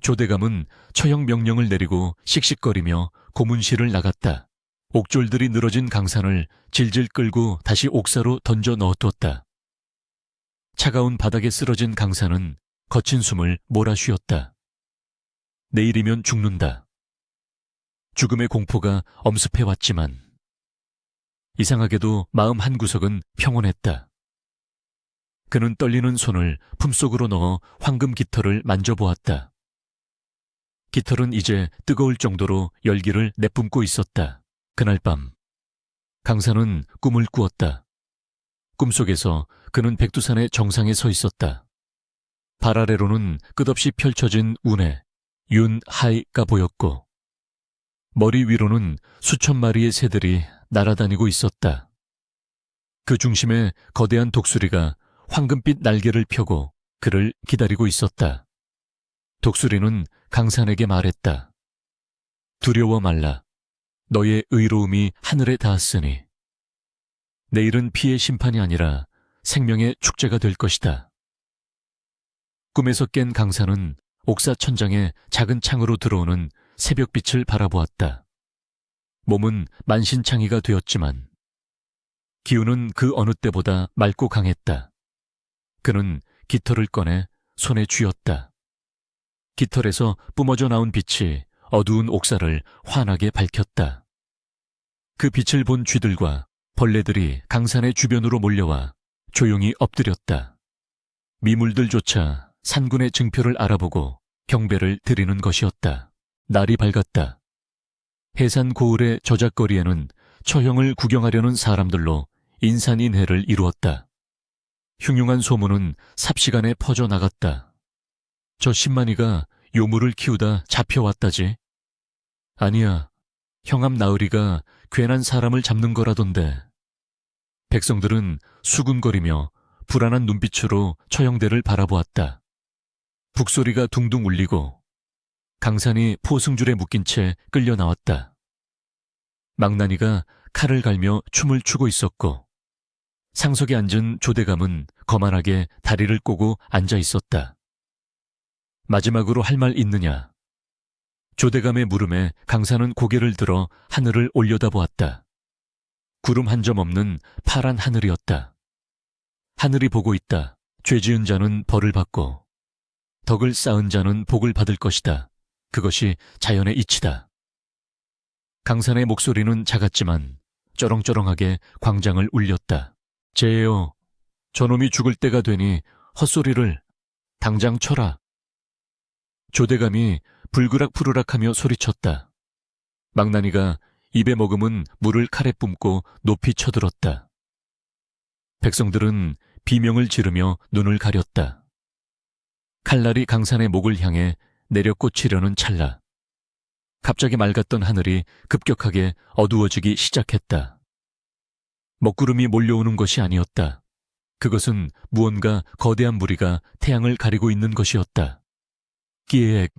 조대감은 처형 명령을 내리고 씩씩거리며 고문실을 나갔다. 옥졸들이 늘어진 강산을 질질 끌고 다시 옥사로 던져 넣어두었다. 차가운 바닥에 쓰러진 강산은 거친 숨을 몰아쉬었다. 내일이면 죽는다. 죽음의 공포가 엄습해왔지만 이상하게도 마음 한구석은 평온했다. 그는 떨리는 손을 품속으로 넣어 황금 깃털을 만져보았다. 깃털은 이제 뜨거울 정도로 열기를 내뿜고 있었다. 그날 밤 강산은 꿈을 꾸었다. 꿈속에서 그는 백두산의 정상에 서 있었다. 발 아래로는 끝없이 펼쳐진 운해, 윤하이가 보였고 머리 위로는 수천 마리의 새들이 날아다니고 있었다. 그 중심에 거대한 독수리가 황금빛 날개를 펴고 그를 기다리고 있었다. 독수리는 강산에게 말했다. 두려워 말라. 너의 의로움이 하늘에 닿았으니 내일은 피의 심판이 아니라 생명의 축제가 될 것이다. 꿈에서 깬 강산은 옥사 천장에 작은 창으로 들어오는 새벽빛을 바라보았다. 몸은 만신창이가 되었지만 기운은 그 어느 때보다 맑고 강했다. 그는 깃털을 꺼내 손에 쥐었다. 깃털에서 뿜어져 나온 빛이 어두운 옥사를 환하게 밝혔다. 그 빛을 본 쥐들과 벌레들이 강산의 주변으로 몰려와 조용히 엎드렸다. 미물들조차 산군의 증표를 알아보고 경배를 드리는 것이었다. 날이 밝았다. 해산 고을의 저작거리에는 처형을 구경하려는 사람들로 인산인해를 이루었다. 흉흉한 소문은 삽시간에 퍼져나갔다. 저 10만이가 요물을 키우다 잡혀왔다지. 아니야, 형암 나으리가 괜한 사람을 잡는 거라던데. 백성들은 수군거리며 불안한 눈빛으로 처형대를 바라보았다. 북소리가 둥둥 울리고 강산이 포승줄에 묶인 채 끌려 나왔다. 망나니가 칼을 갈며 춤을 추고 있었고 상석에 앉은 조대감은 거만하게 다리를 꼬고 앉아 있었다. 마지막으로 할 말 있느냐? 조대감의 물음에 강산은 고개를 들어 하늘을 올려다보았다. 구름 한 점 없는 파란 하늘이었다. 하늘이 보고 있다. 죄 지은 자는 벌을 받고 덕을 쌓은 자는 복을 받을 것이다. 그것이 자연의 이치다. 강산의 목소리는 작았지만 쩌렁쩌렁하게 광장을 울렸다. 제요, 저놈이 죽을 때가 되니 헛소리를 당장 쳐라. 조대감이 불그락푸르락하며 소리쳤다. 망나니가 입에 머금은 물을 칼에 뿜고 높이 쳐들었다. 백성들은 비명을 지르며 눈을 가렸다. 칼날이 강산의 목을 향해 내려 꽂히려는 찰나 갑자기 맑았던 하늘이 급격하게 어두워지기 시작했다. 먹구름이 몰려오는 것이 아니었다. 그것은 무언가 거대한 무리가 태양을 가리고 있는 것이었다. 끼액,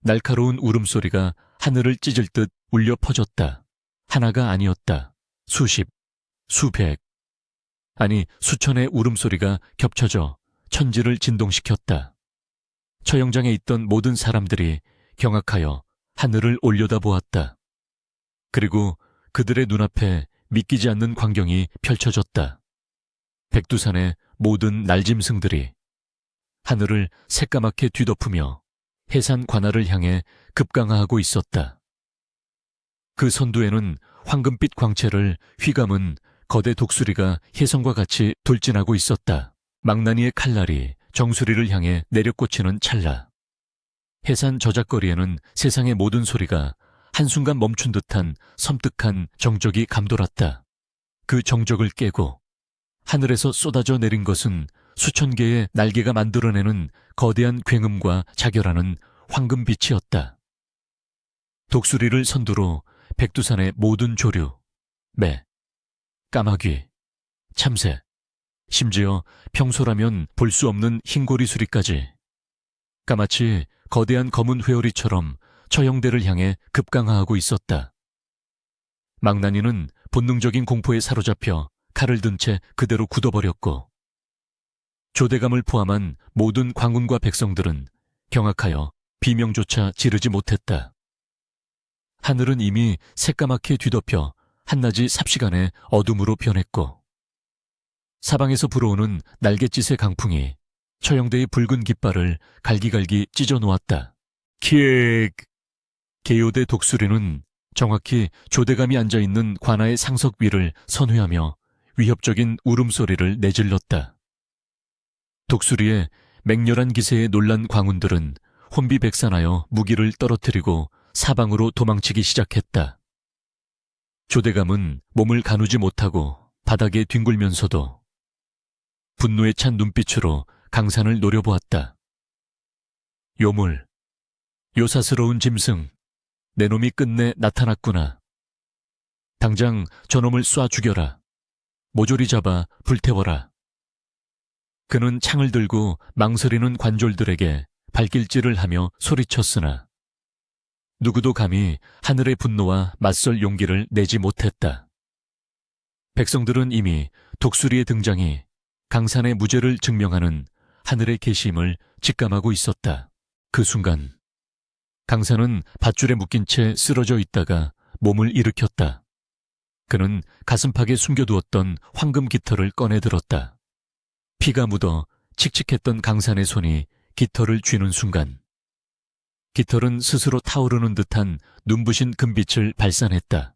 날카로운 울음소리가 하늘을 찢을 듯 울려 퍼졌다. 하나가 아니었다. 수십, 수백, 아니 수천의 울음소리가 겹쳐져 천지를 진동시켰다. 처형장에 있던 모든 사람들이 경악하여 하늘을 올려다보았다. 그리고 그들의 눈앞에 믿기지 않는 광경이 펼쳐졌다. 백두산의 모든 날짐승들이 하늘을 새까맣게 뒤덮으며 해산 관할을 향해 급강하하고 있었다. 그 선두에는 황금빛 광채를 휘감은 거대 독수리가 혜성과 같이 돌진하고 있었다. 망나니의 칼날이 정수리를 향해 내려꽂히는 찰나, 해산 저작거리에는 세상의 모든 소리가 한순간 멈춘 듯한 섬뜩한 정적이 감돌았다. 그 정적을 깨고 하늘에서 쏟아져 내린 것은 수천 개의 날개가 만들어내는 거대한 굉음과 자결하는 황금빛이었다. 독수리를 선두로 백두산의 모든 조류, 매, 까마귀, 참새, 심지어 평소라면 볼 수 없는 흰고리 수리까지 까마치 거대한 검은 회오리처럼 처형대를 향해 급강하하고 있었다. 망나니는 본능적인 공포에 사로잡혀 칼을 든 채 그대로 굳어버렸고, 조대감을 포함한 모든 광군과 백성들은 경악하여 비명조차 지르지 못했다. 하늘은 이미 새까맣게 뒤덮여 한낮이 삽시간에 어둠으로 변했고, 사방에서 불어오는 날갯짓의 강풍이 처형대의 붉은 깃발을 갈기갈기 찢어 놓았다. 킥! 개요대 독수리는 정확히 조대감이 앉아있는 관아의 상석 위를 선회하며 위협적인 울음소리를 내질렀다. 독수리의 맹렬한 기세에 놀란 광운들은 혼비백산하여 무기를 떨어뜨리고 사방으로 도망치기 시작했다. 조대감은 몸을 가누지 못하고 바닥에 뒹굴면서도 분노에 찬 눈빛으로 강산을 노려보았다. 요물, 요사스러운 짐승, 내 놈이 끝내 나타났구나. 당장 저놈을 쏴 죽여라. 모조리 잡아 불태워라. 그는 창을 들고 망설이는 관졸들에게 발길질을 하며 소리쳤으나 누구도 감히 하늘의 분노와 맞설 용기를 내지 못했다. 백성들은 이미 독수리의 등장이 강산의 무죄를 증명하는 하늘의 계심을 직감하고 있었다. 그 순간 강산은 밧줄에 묶인 채 쓰러져 있다가 몸을 일으켰다. 그는 가슴팍에 숨겨두었던 황금 깃털을 꺼내 들었다. 피가 묻어 칙칙했던 강산의 손이 깃털을 쥐는 순간 깃털은 스스로 타오르는 듯한 눈부신 금빛을 발산했다.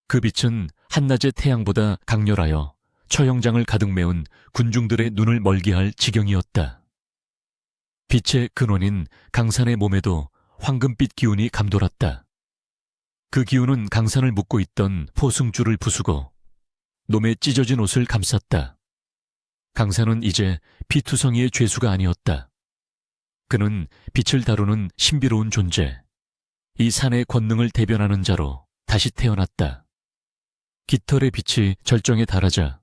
그 빛은 한낮의 태양보다 강렬하여 처형장을 가득 메운 군중들의 눈을 멀게 할 지경이었다. 빛의 근원인 강산의 몸에도 황금빛 기운이 감돌았다. 그 기운은 강산을 묶고 있던 포승줄을 부수고 놈의 찢어진 옷을 감쌌다. 강산은 이제 피투성이의 죄수가 아니었다. 그는 빛을 다루는 신비로운 존재, 이 산의 권능을 대변하는 자로 다시 태어났다. 깃털의 빛이 절정에 달하자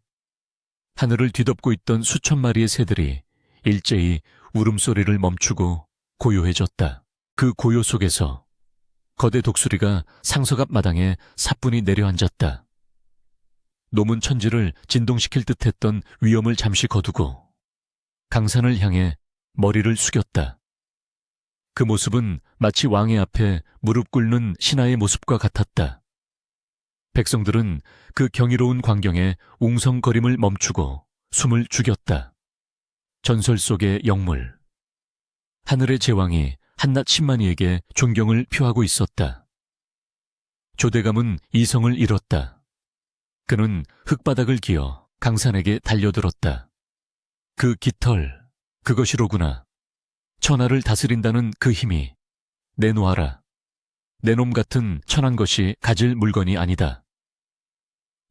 하늘을 뒤덮고 있던 수천 마리의 새들이 일제히 울음소리를 멈추고 고요해졌다. 그 고요 속에서 거대 독수리가 상석 앞 마당에 사뿐히 내려앉았다. 노문 천지를 진동시킬 듯했던 위험을 잠시 거두고 강산을 향해 머리를 숙였다. 그 모습은 마치 왕의 앞에 무릎 꿇는 신하의 모습과 같았다. 백성들은 그 경이로운 광경에 웅성거림을 멈추고 숨을 죽였다. 전설 속의 영물, 하늘의 제왕이 한낱 10만이에게 존경을 표하고 있었다. 조대감은 이성을 잃었다. 그는 흙바닥을 기어 강산에게 달려들었다. 그 깃털, 그것이로구나. 천하를 다스린다는 그 힘이. 내놓아라. 내 놈 같은 천한 것이 가질 물건이 아니다.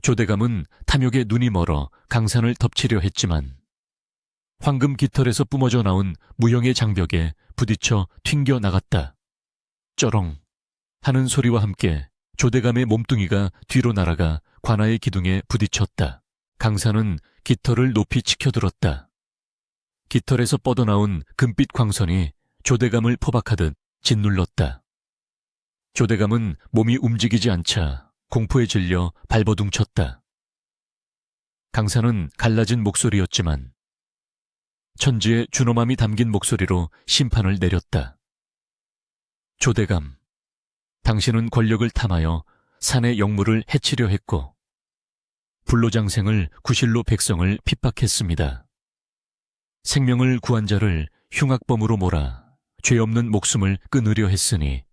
조대감은 탐욕에 눈이 멀어 강산을 덮치려 했지만 황금 깃털에서 뿜어져 나온 무형의 장벽에 부딪혀 튕겨 나갔다. 쩌렁 하는 소리와 함께 조대감의 몸뚱이가 뒤로 날아가 관아의 기둥에 부딪혔다. 강산은 깃털을 높이 치켜들었다. 깃털에서 뻗어나온 금빛 광선이 조대감을 포박하듯 짓눌렀다. 조대감은 몸이 움직이지 않자 공포에 질려 발버둥쳤다. 강산은 갈라진 목소리였지만 천지의 준엄함이 담긴 목소리로 심판을 내렸다. 조대감, 당신은 권력을 탐하여 산의 영물을 해치려 했고 불로장생을 구실로 백성을 핍박했습니다. 생명을 구한 자를 흉악범으로 몰아 죄 없는 목숨을 끊으려 했으니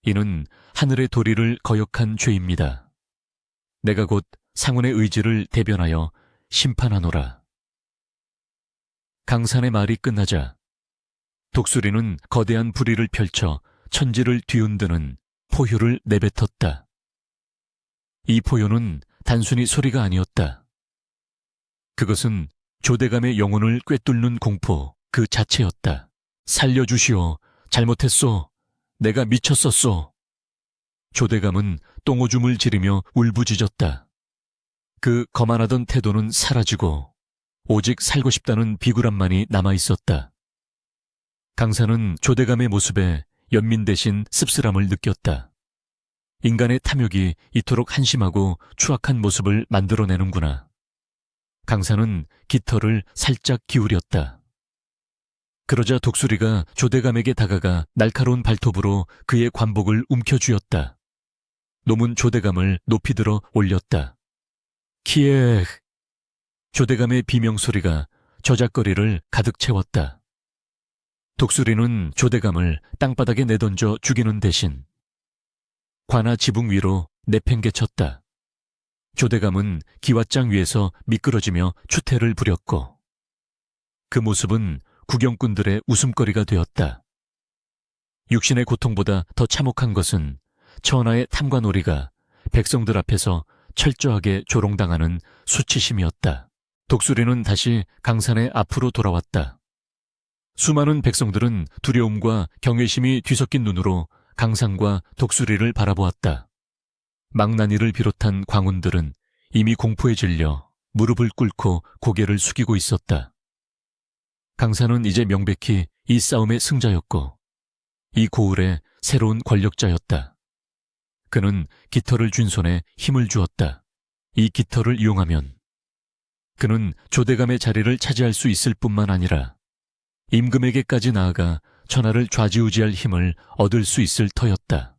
이는 하늘의 도리를 거역한 죄입니다. 내가 곧 상원의 의지를 대변하여 심판하노라. 강산의 말이 끝나자 독수리는 거대한 부리를 펼쳐 천지를 뒤흔드는 포효를 내뱉었다. 이 포효는 단순히 소리가 아니었다. 그것은 조대감의 영혼을 꿰뚫는 공포 그 자체였다. 살려주시오. 잘못했소. 내가 미쳤었소. 조대감은 똥오줌을 지르며 울부짖었다. 그 거만하던 태도는 사라지고 오직 살고 싶다는 비굴함만이 남아있었다. 강산은 조대감의 모습에 연민 대신 씁쓸함을 느꼈다. 인간의 탐욕이 이토록 한심하고 추악한 모습을 만들어내는구나. 강산은 깃털을 살짝 기울였다. 그러자 독수리가 조대감에게 다가가 날카로운 발톱으로 그의 관복을 움켜쥐었다. 놈은 조대감을 높이 들어 올렸다. 키읔! 조대감의 비명소리가 저작거리를 가득 채웠다. 독수리는 조대감을 땅바닥에 내던져 죽이는 대신 관아 지붕 위로 내팽개쳤다. 조대감은 기왓장 위에서 미끄러지며 추태를 부렸고 그 모습은 구경꾼들의 웃음거리가 되었다. 육신의 고통보다 더 참혹한 것은 천하의 탐관오리가 백성들 앞에서 철저하게 조롱당하는 수치심이었다. 독수리는 다시 강산의 앞으로 돌아왔다. 수많은 백성들은 두려움과 경외심이 뒤섞인 눈으로 강산과 독수리를 바라보았다. 망나니를 비롯한 광운들은 이미 공포에 질려 무릎을 꿇고 고개를 숙이고 있었다. 강산은 이제 명백히 이 싸움의 승자였고 이 고을의 새로운 권력자였다. 그는 깃털을 쥔 손에 힘을 주었다. 이 깃털을 이용하면 그는 조대감의 자리를 차지할 수 있을 뿐만 아니라 임금에게까지 나아가 천하를 좌지우지할 힘을 얻을 수 있을 터였다.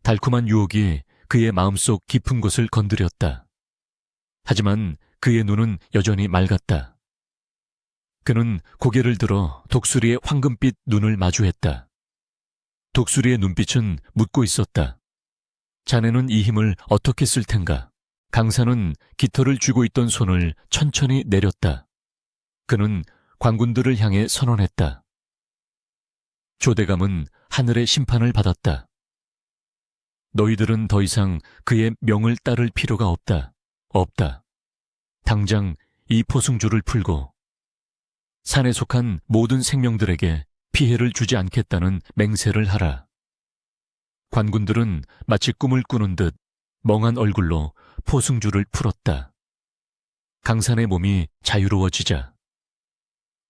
달콤한 유혹이 그의 마음속 깊은 곳을 건드렸다. 하지만 그의 눈은 여전히 맑았다. 그는 고개를 들어 독수리의 황금빛 눈을 마주했다. 독수리의 눈빛은 묻고 있었다. 자네는 이 힘을 어떻게 쓸 텐가? 강산은 깃털을 쥐고 있던 손을 천천히 내렸다. 그는 관군들을 향해 선언했다. 조대감은 하늘의 심판을 받았다. 너희들은 더 이상 그의 명을 따를 필요가 없다. 없다. 당장 이 포승줄을 풀고 산에 속한 모든 생명들에게 피해를 주지 않겠다는 맹세를 하라. 관군들은 마치 꿈을 꾸는 듯 멍한 얼굴로 포승줄을 풀었다. 강산의 몸이 자유로워지자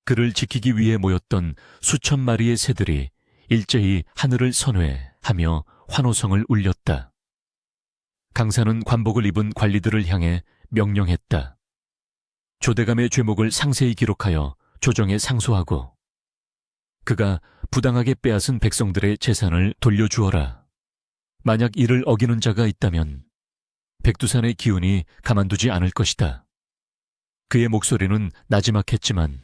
그를 지키기 위해 모였던 수천 마리의 새들이 일제히 하늘을 선회하며 환호성을 울렸다. 강산은 관복을 입은 관리들을 향해 명령했다. 조대감의 죄목을 상세히 기록하여 조정에 상소하고 그가 부당하게 빼앗은 백성들의 재산을 돌려주어라. 만약 이를 어기는 자가 있다면 백두산의 기운이 가만두지 않을 것이다. 그의 목소리는 나지막했지만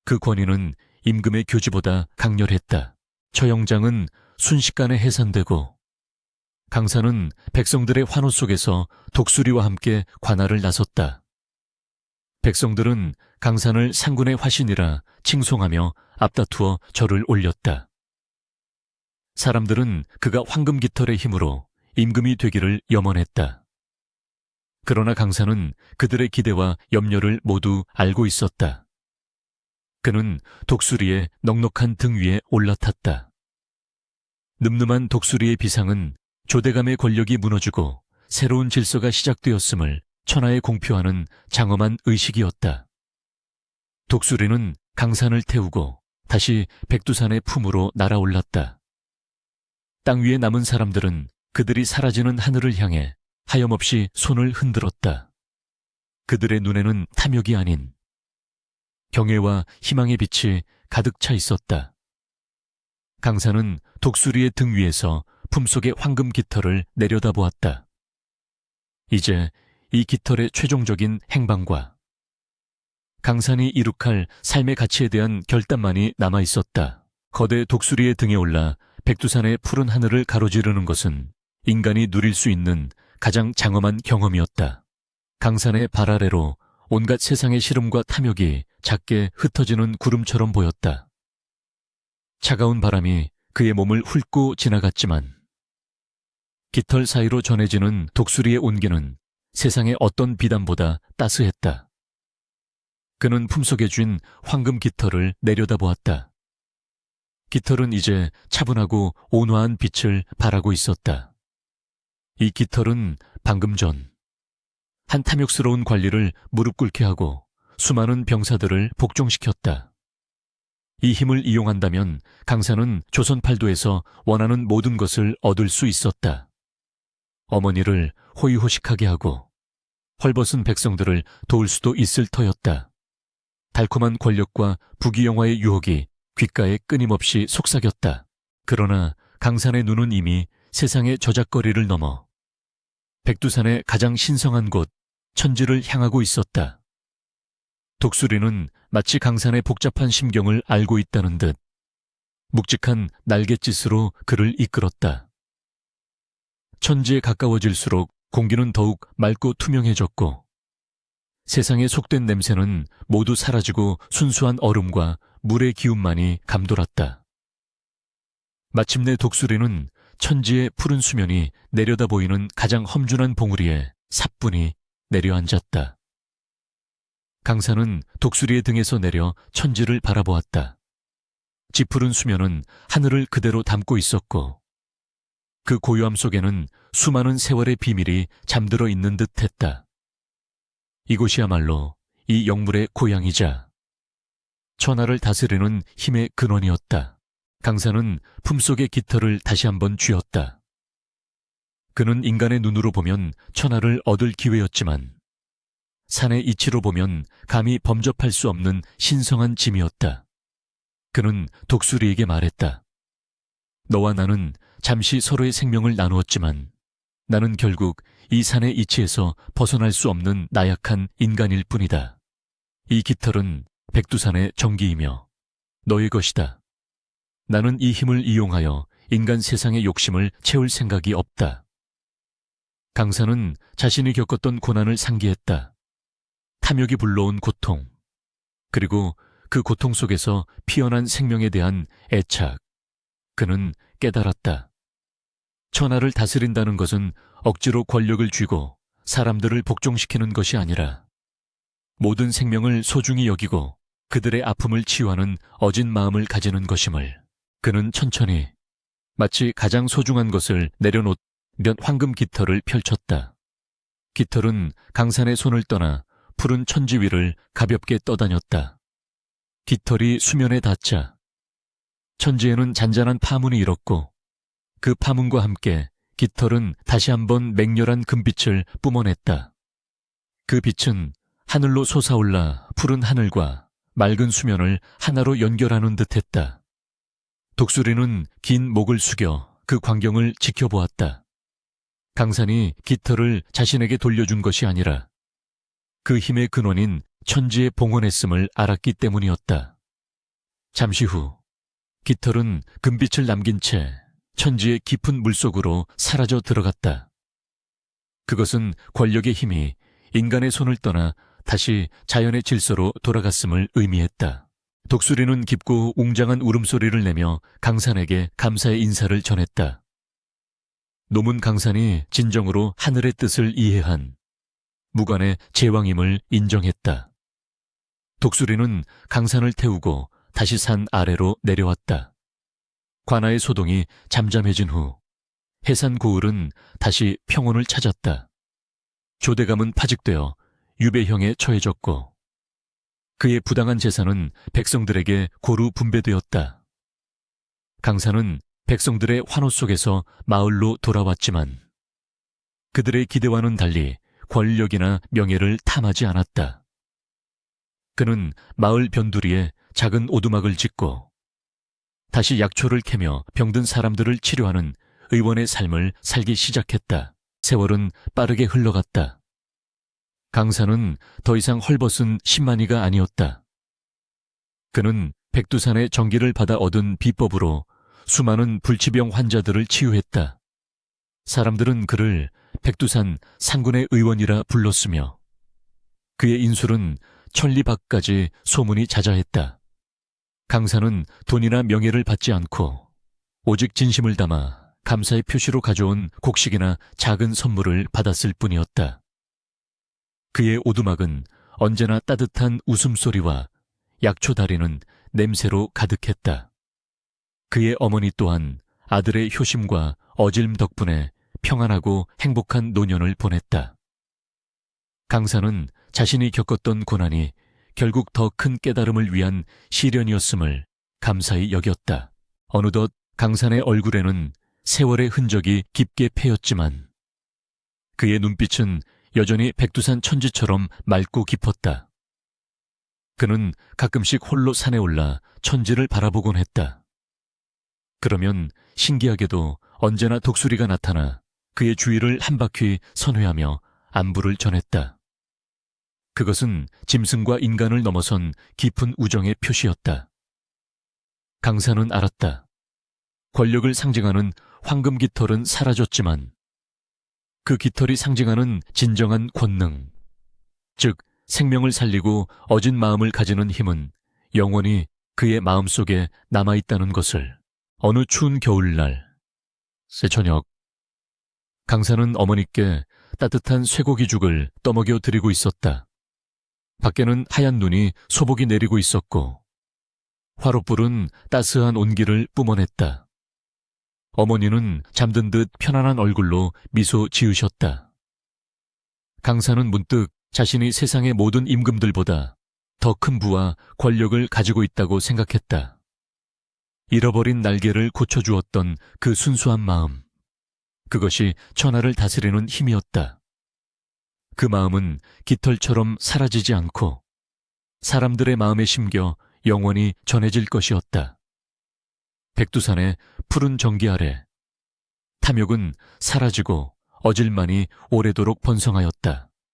그 권위는 임금의 교지보다 강렬했다. 처형장은 순식간에 해산되고 강산은 백성들의 환호 속에서 독수리와 함께 관할을 나섰다. 백성들은 강산을 상군의 화신이라 칭송하며 앞다투어 절을 올렸다. 사람들은 그가 황금 깃털의 힘으로 임금이 되기를 염원했다. 그러나 강산은 그들의 기대와 염려를 모두 알고 있었다. 그는 독수리의 넉넉한 등 위에 올라탔다. 늠름한 독수리의 비상은 조대감의 권력이 무너지고 새로운 질서가 시작되었음을 천하에 공표하는 장엄한 의식이었다. 독수리는 강산을 태우고 다시 백두산의 품으로 날아올랐다. 땅 위에 남은 사람들은 그들이 사라지는 하늘을 향해 하염없이 손을 흔들었다. 그들의 눈에는 탐욕이 아닌 경외와 희망의 빛이 가득 차 있었다. 강산은 독수리의 등 위에서 품속의 황금 깃털을 내려다보았다. 이제 이 깃털의 최종적인 행방과 강산이 이룩할 삶의 가치에 대한 결단만이 남아 있었다. 거대 독수리의 등에 올라 백두산의 푸른 하늘을 가로지르는 것은 인간이 누릴 수 있는 가장 장엄한 경험이었다. 강산의 발 아래로 온갖 세상의 시름과 탐욕이 작게 흩어지는 구름처럼 보였다. 차가운 바람이 그의 몸을 훑고 지나갔지만 깃털 사이로 전해지는 독수리의 온기는 세상의 어떤 비단보다 따스했다. 그는 품속에 쥔 황금 깃털을 내려다보았다. 깃털은 이제 차분하고 온화한 빛을 발하고 있었다. 이 깃털은 방금 전 한 탐욕스러운 관리를 무릎 꿇게 하고 수많은 병사들을 복종시켰다. 이 힘을 이용한다면 강산은 조선 팔도에서 원하는 모든 것을 얻을 수 있었다. 어머니를 호의호식하게 하고 헐벗은 백성들을 도울 수도 있을 터였다. 달콤한 권력과 부귀영화의 유혹이 귓가에 끊임없이 속삭였다. 그러나 강산의 눈은 이미 세상의 저작거리를 넘어 백두산의 가장 신성한 곳 천지를 향하고 있었다. 독수리는 마치 강산의 복잡한 심경을 알고 있다는 듯 묵직한 날갯짓으로 그를 이끌었다. 천지에 가까워질수록 공기는 더욱 맑고 투명해졌고 세상의 속된 냄새는 모두 사라지고 순수한 얼음과 물의 기운만이 감돌았다. 마침내 독수리는 천지의 푸른 수면이 내려다 보이는 가장 험준한 봉우리에 사뿐히 내려앉았다. 강산은 독수리의 등에서 내려 천지를 바라보았다. 짙푸른 수면은 하늘을 그대로 담고 있었고 그 고요함 속에는 수많은 세월의 비밀이 잠들어 있는 듯했다. 이곳이야말로 이 영물의 고향이자 천하를 다스리는 힘의 근원이었다. 강산은 품속의 깃털을 다시 한번 쥐었다. 그는 인간의 눈으로 보면 천하를 얻을 기회였지만 산의 이치로 보면 감히 범접할 수 없는 신성한 짐이었다. 그는 독수리에게 말했다. 너와 나는 잠시 서로의 생명을 나누었지만 나는 결국 이 산의 이치에서 벗어날 수 없는 나약한 인간일 뿐이다. 이 깃털은 백두산의 정기이며 너의 것이다. 나는 이 힘을 이용하여 인간 세상의 욕심을 채울 생각이 없다. 강산은 자신이 겪었던 고난을 상기했다. 탐욕이 불러온 고통, 그리고 그 고통 속에서 피어난 생명에 대한 애착. 그는 깨달았다. 천하를 다스린다는 것은 억지로 권력을 쥐고 사람들을 복종시키는 것이 아니라 모든 생명을 소중히 여기고 그들의 아픔을 치유하는 어진 마음을 가지는 것임을 그는 천천히 마치 가장 소중한 것을 내려놓 몇 황금 깃털을 펼쳤다. 깃털은 강산의 손을 떠나 푸른 천지 위를 가볍게 떠다녔다. 깃털이 수면에 닿자 천지에는 잔잔한 파문이 일었고 그 파문과 함께 깃털은 다시 한번 맹렬한 금빛을 뿜어냈다. 그 빛은 하늘로 솟아올라 푸른 하늘과 맑은 수면을 하나로 연결하는 듯했다. 독수리는 긴 목을 숙여 그 광경을 지켜보았다. 강산이 깃털을 자신에게 돌려준 것이 아니라 그 힘의 근원인 천지의 봉헌했음을 알았기 때문이었다. 잠시 후 깃털은 금빛을 남긴 채 천지의 깊은 물속으로 사라져 들어갔다. 그것은 권력의 힘이 인간의 손을 떠나 다시 자연의 질서로 돌아갔음을 의미했다. 독수리는 깊고 웅장한 울음소리를 내며 강산에게 감사의 인사를 전했다. 노문 강산이 진정으로 하늘의 뜻을 이해한 무관의 제왕임을 인정했다. 독수리는 강산을 태우고 다시 산 아래로 내려왔다. 관아의 소동이 잠잠해진 후 해산 고을은 다시 평온을 찾았다. 조대감은 파직되어 유배형에 처해졌고 그의 부당한 재산은 백성들에게 고루 분배되었다. 강산은 백성들의 환호 속에서 마을로 돌아왔지만 그들의 기대와는 달리 권력이나 명예를 탐하지 않았다. 그는 마을 변두리에 작은 오두막을 짓고 다시 약초를 캐며 병든 사람들을 치료하는 의원의 삶을 살기 시작했다. 세월은 빠르게 흘러갔다. 강사는 더 이상 헐벗은 신만이가 아니었다. 그는 백두산의 정기를 받아 얻은 비법으로 수많은 불치병 환자들을 치유했다. 사람들은 그를 백두산 상군의 의원이라 불렀으며 그의 인술은 천리 밖까지 소문이 자자했다. 강사는 돈이나 명예를 받지 않고 오직 진심을 담아 감사의 표시로 가져온 곡식이나 작은 선물을 받았을 뿐이었다. 그의 오두막은 언제나 따뜻한 웃음소리와 약초 다리는 냄새로 가득했다. 그의 어머니 또한 아들의 효심과 어질m 덕분에 평안하고 행복한 노년을 보냈다. 강사는 자신이 겪었던 고난이 결국 더 큰 깨달음을 위한 시련이었음을 감사히 여겼다. 어느덧 강산의 얼굴에는 세월의 흔적이 깊게 패였지만 그의 눈빛은 여전히 백두산 천지처럼 맑고 깊었다. 그는 가끔씩 홀로 산에 올라 천지를 바라보곤 했다. 그러면 신기하게도 언제나 독수리가 나타나 그의 주위를 한 바퀴 선회하며 안부를 전했다. 그것은 짐승과 인간을 넘어선 깊은 우정의 표시였다. 강사는 알았다. 권력을 상징하는 황금 깃털은 사라졌지만 그 깃털이 상징하는 진정한 권능, 즉 생명을 살리고 어진 마음을 가지는 힘은 영원히 그의 마음속에 남아있다는 것을. 어느 추운 겨울날, 새저녁, 강사는 어머니께 따뜻한 쇠고기죽을 떠먹여 드리고 있었다. 밖에는 하얀 눈이 소복이 내리고 있었고 화롯불은 따스한 온기를 뿜어냈다. 어머니는 잠든 듯 편안한 얼굴로 미소 지으셨다. 강사는 문득 자신이 세상의 모든 임금들보다 더 큰 부와 권력을 가지고 있다고 생각했다. 잃어버린 날개를 고쳐주었던 그 순수한 마음, 그것이 천하를 다스리는 힘이었다. 그 마음은 깃털처럼 사라지지 않고 사람들의 마음에 심겨 영원히 전해질 것이었다. 백두산의 푸른 정기 아래 탐욕은 사라지고 어질만이 오래도록 번성하였다.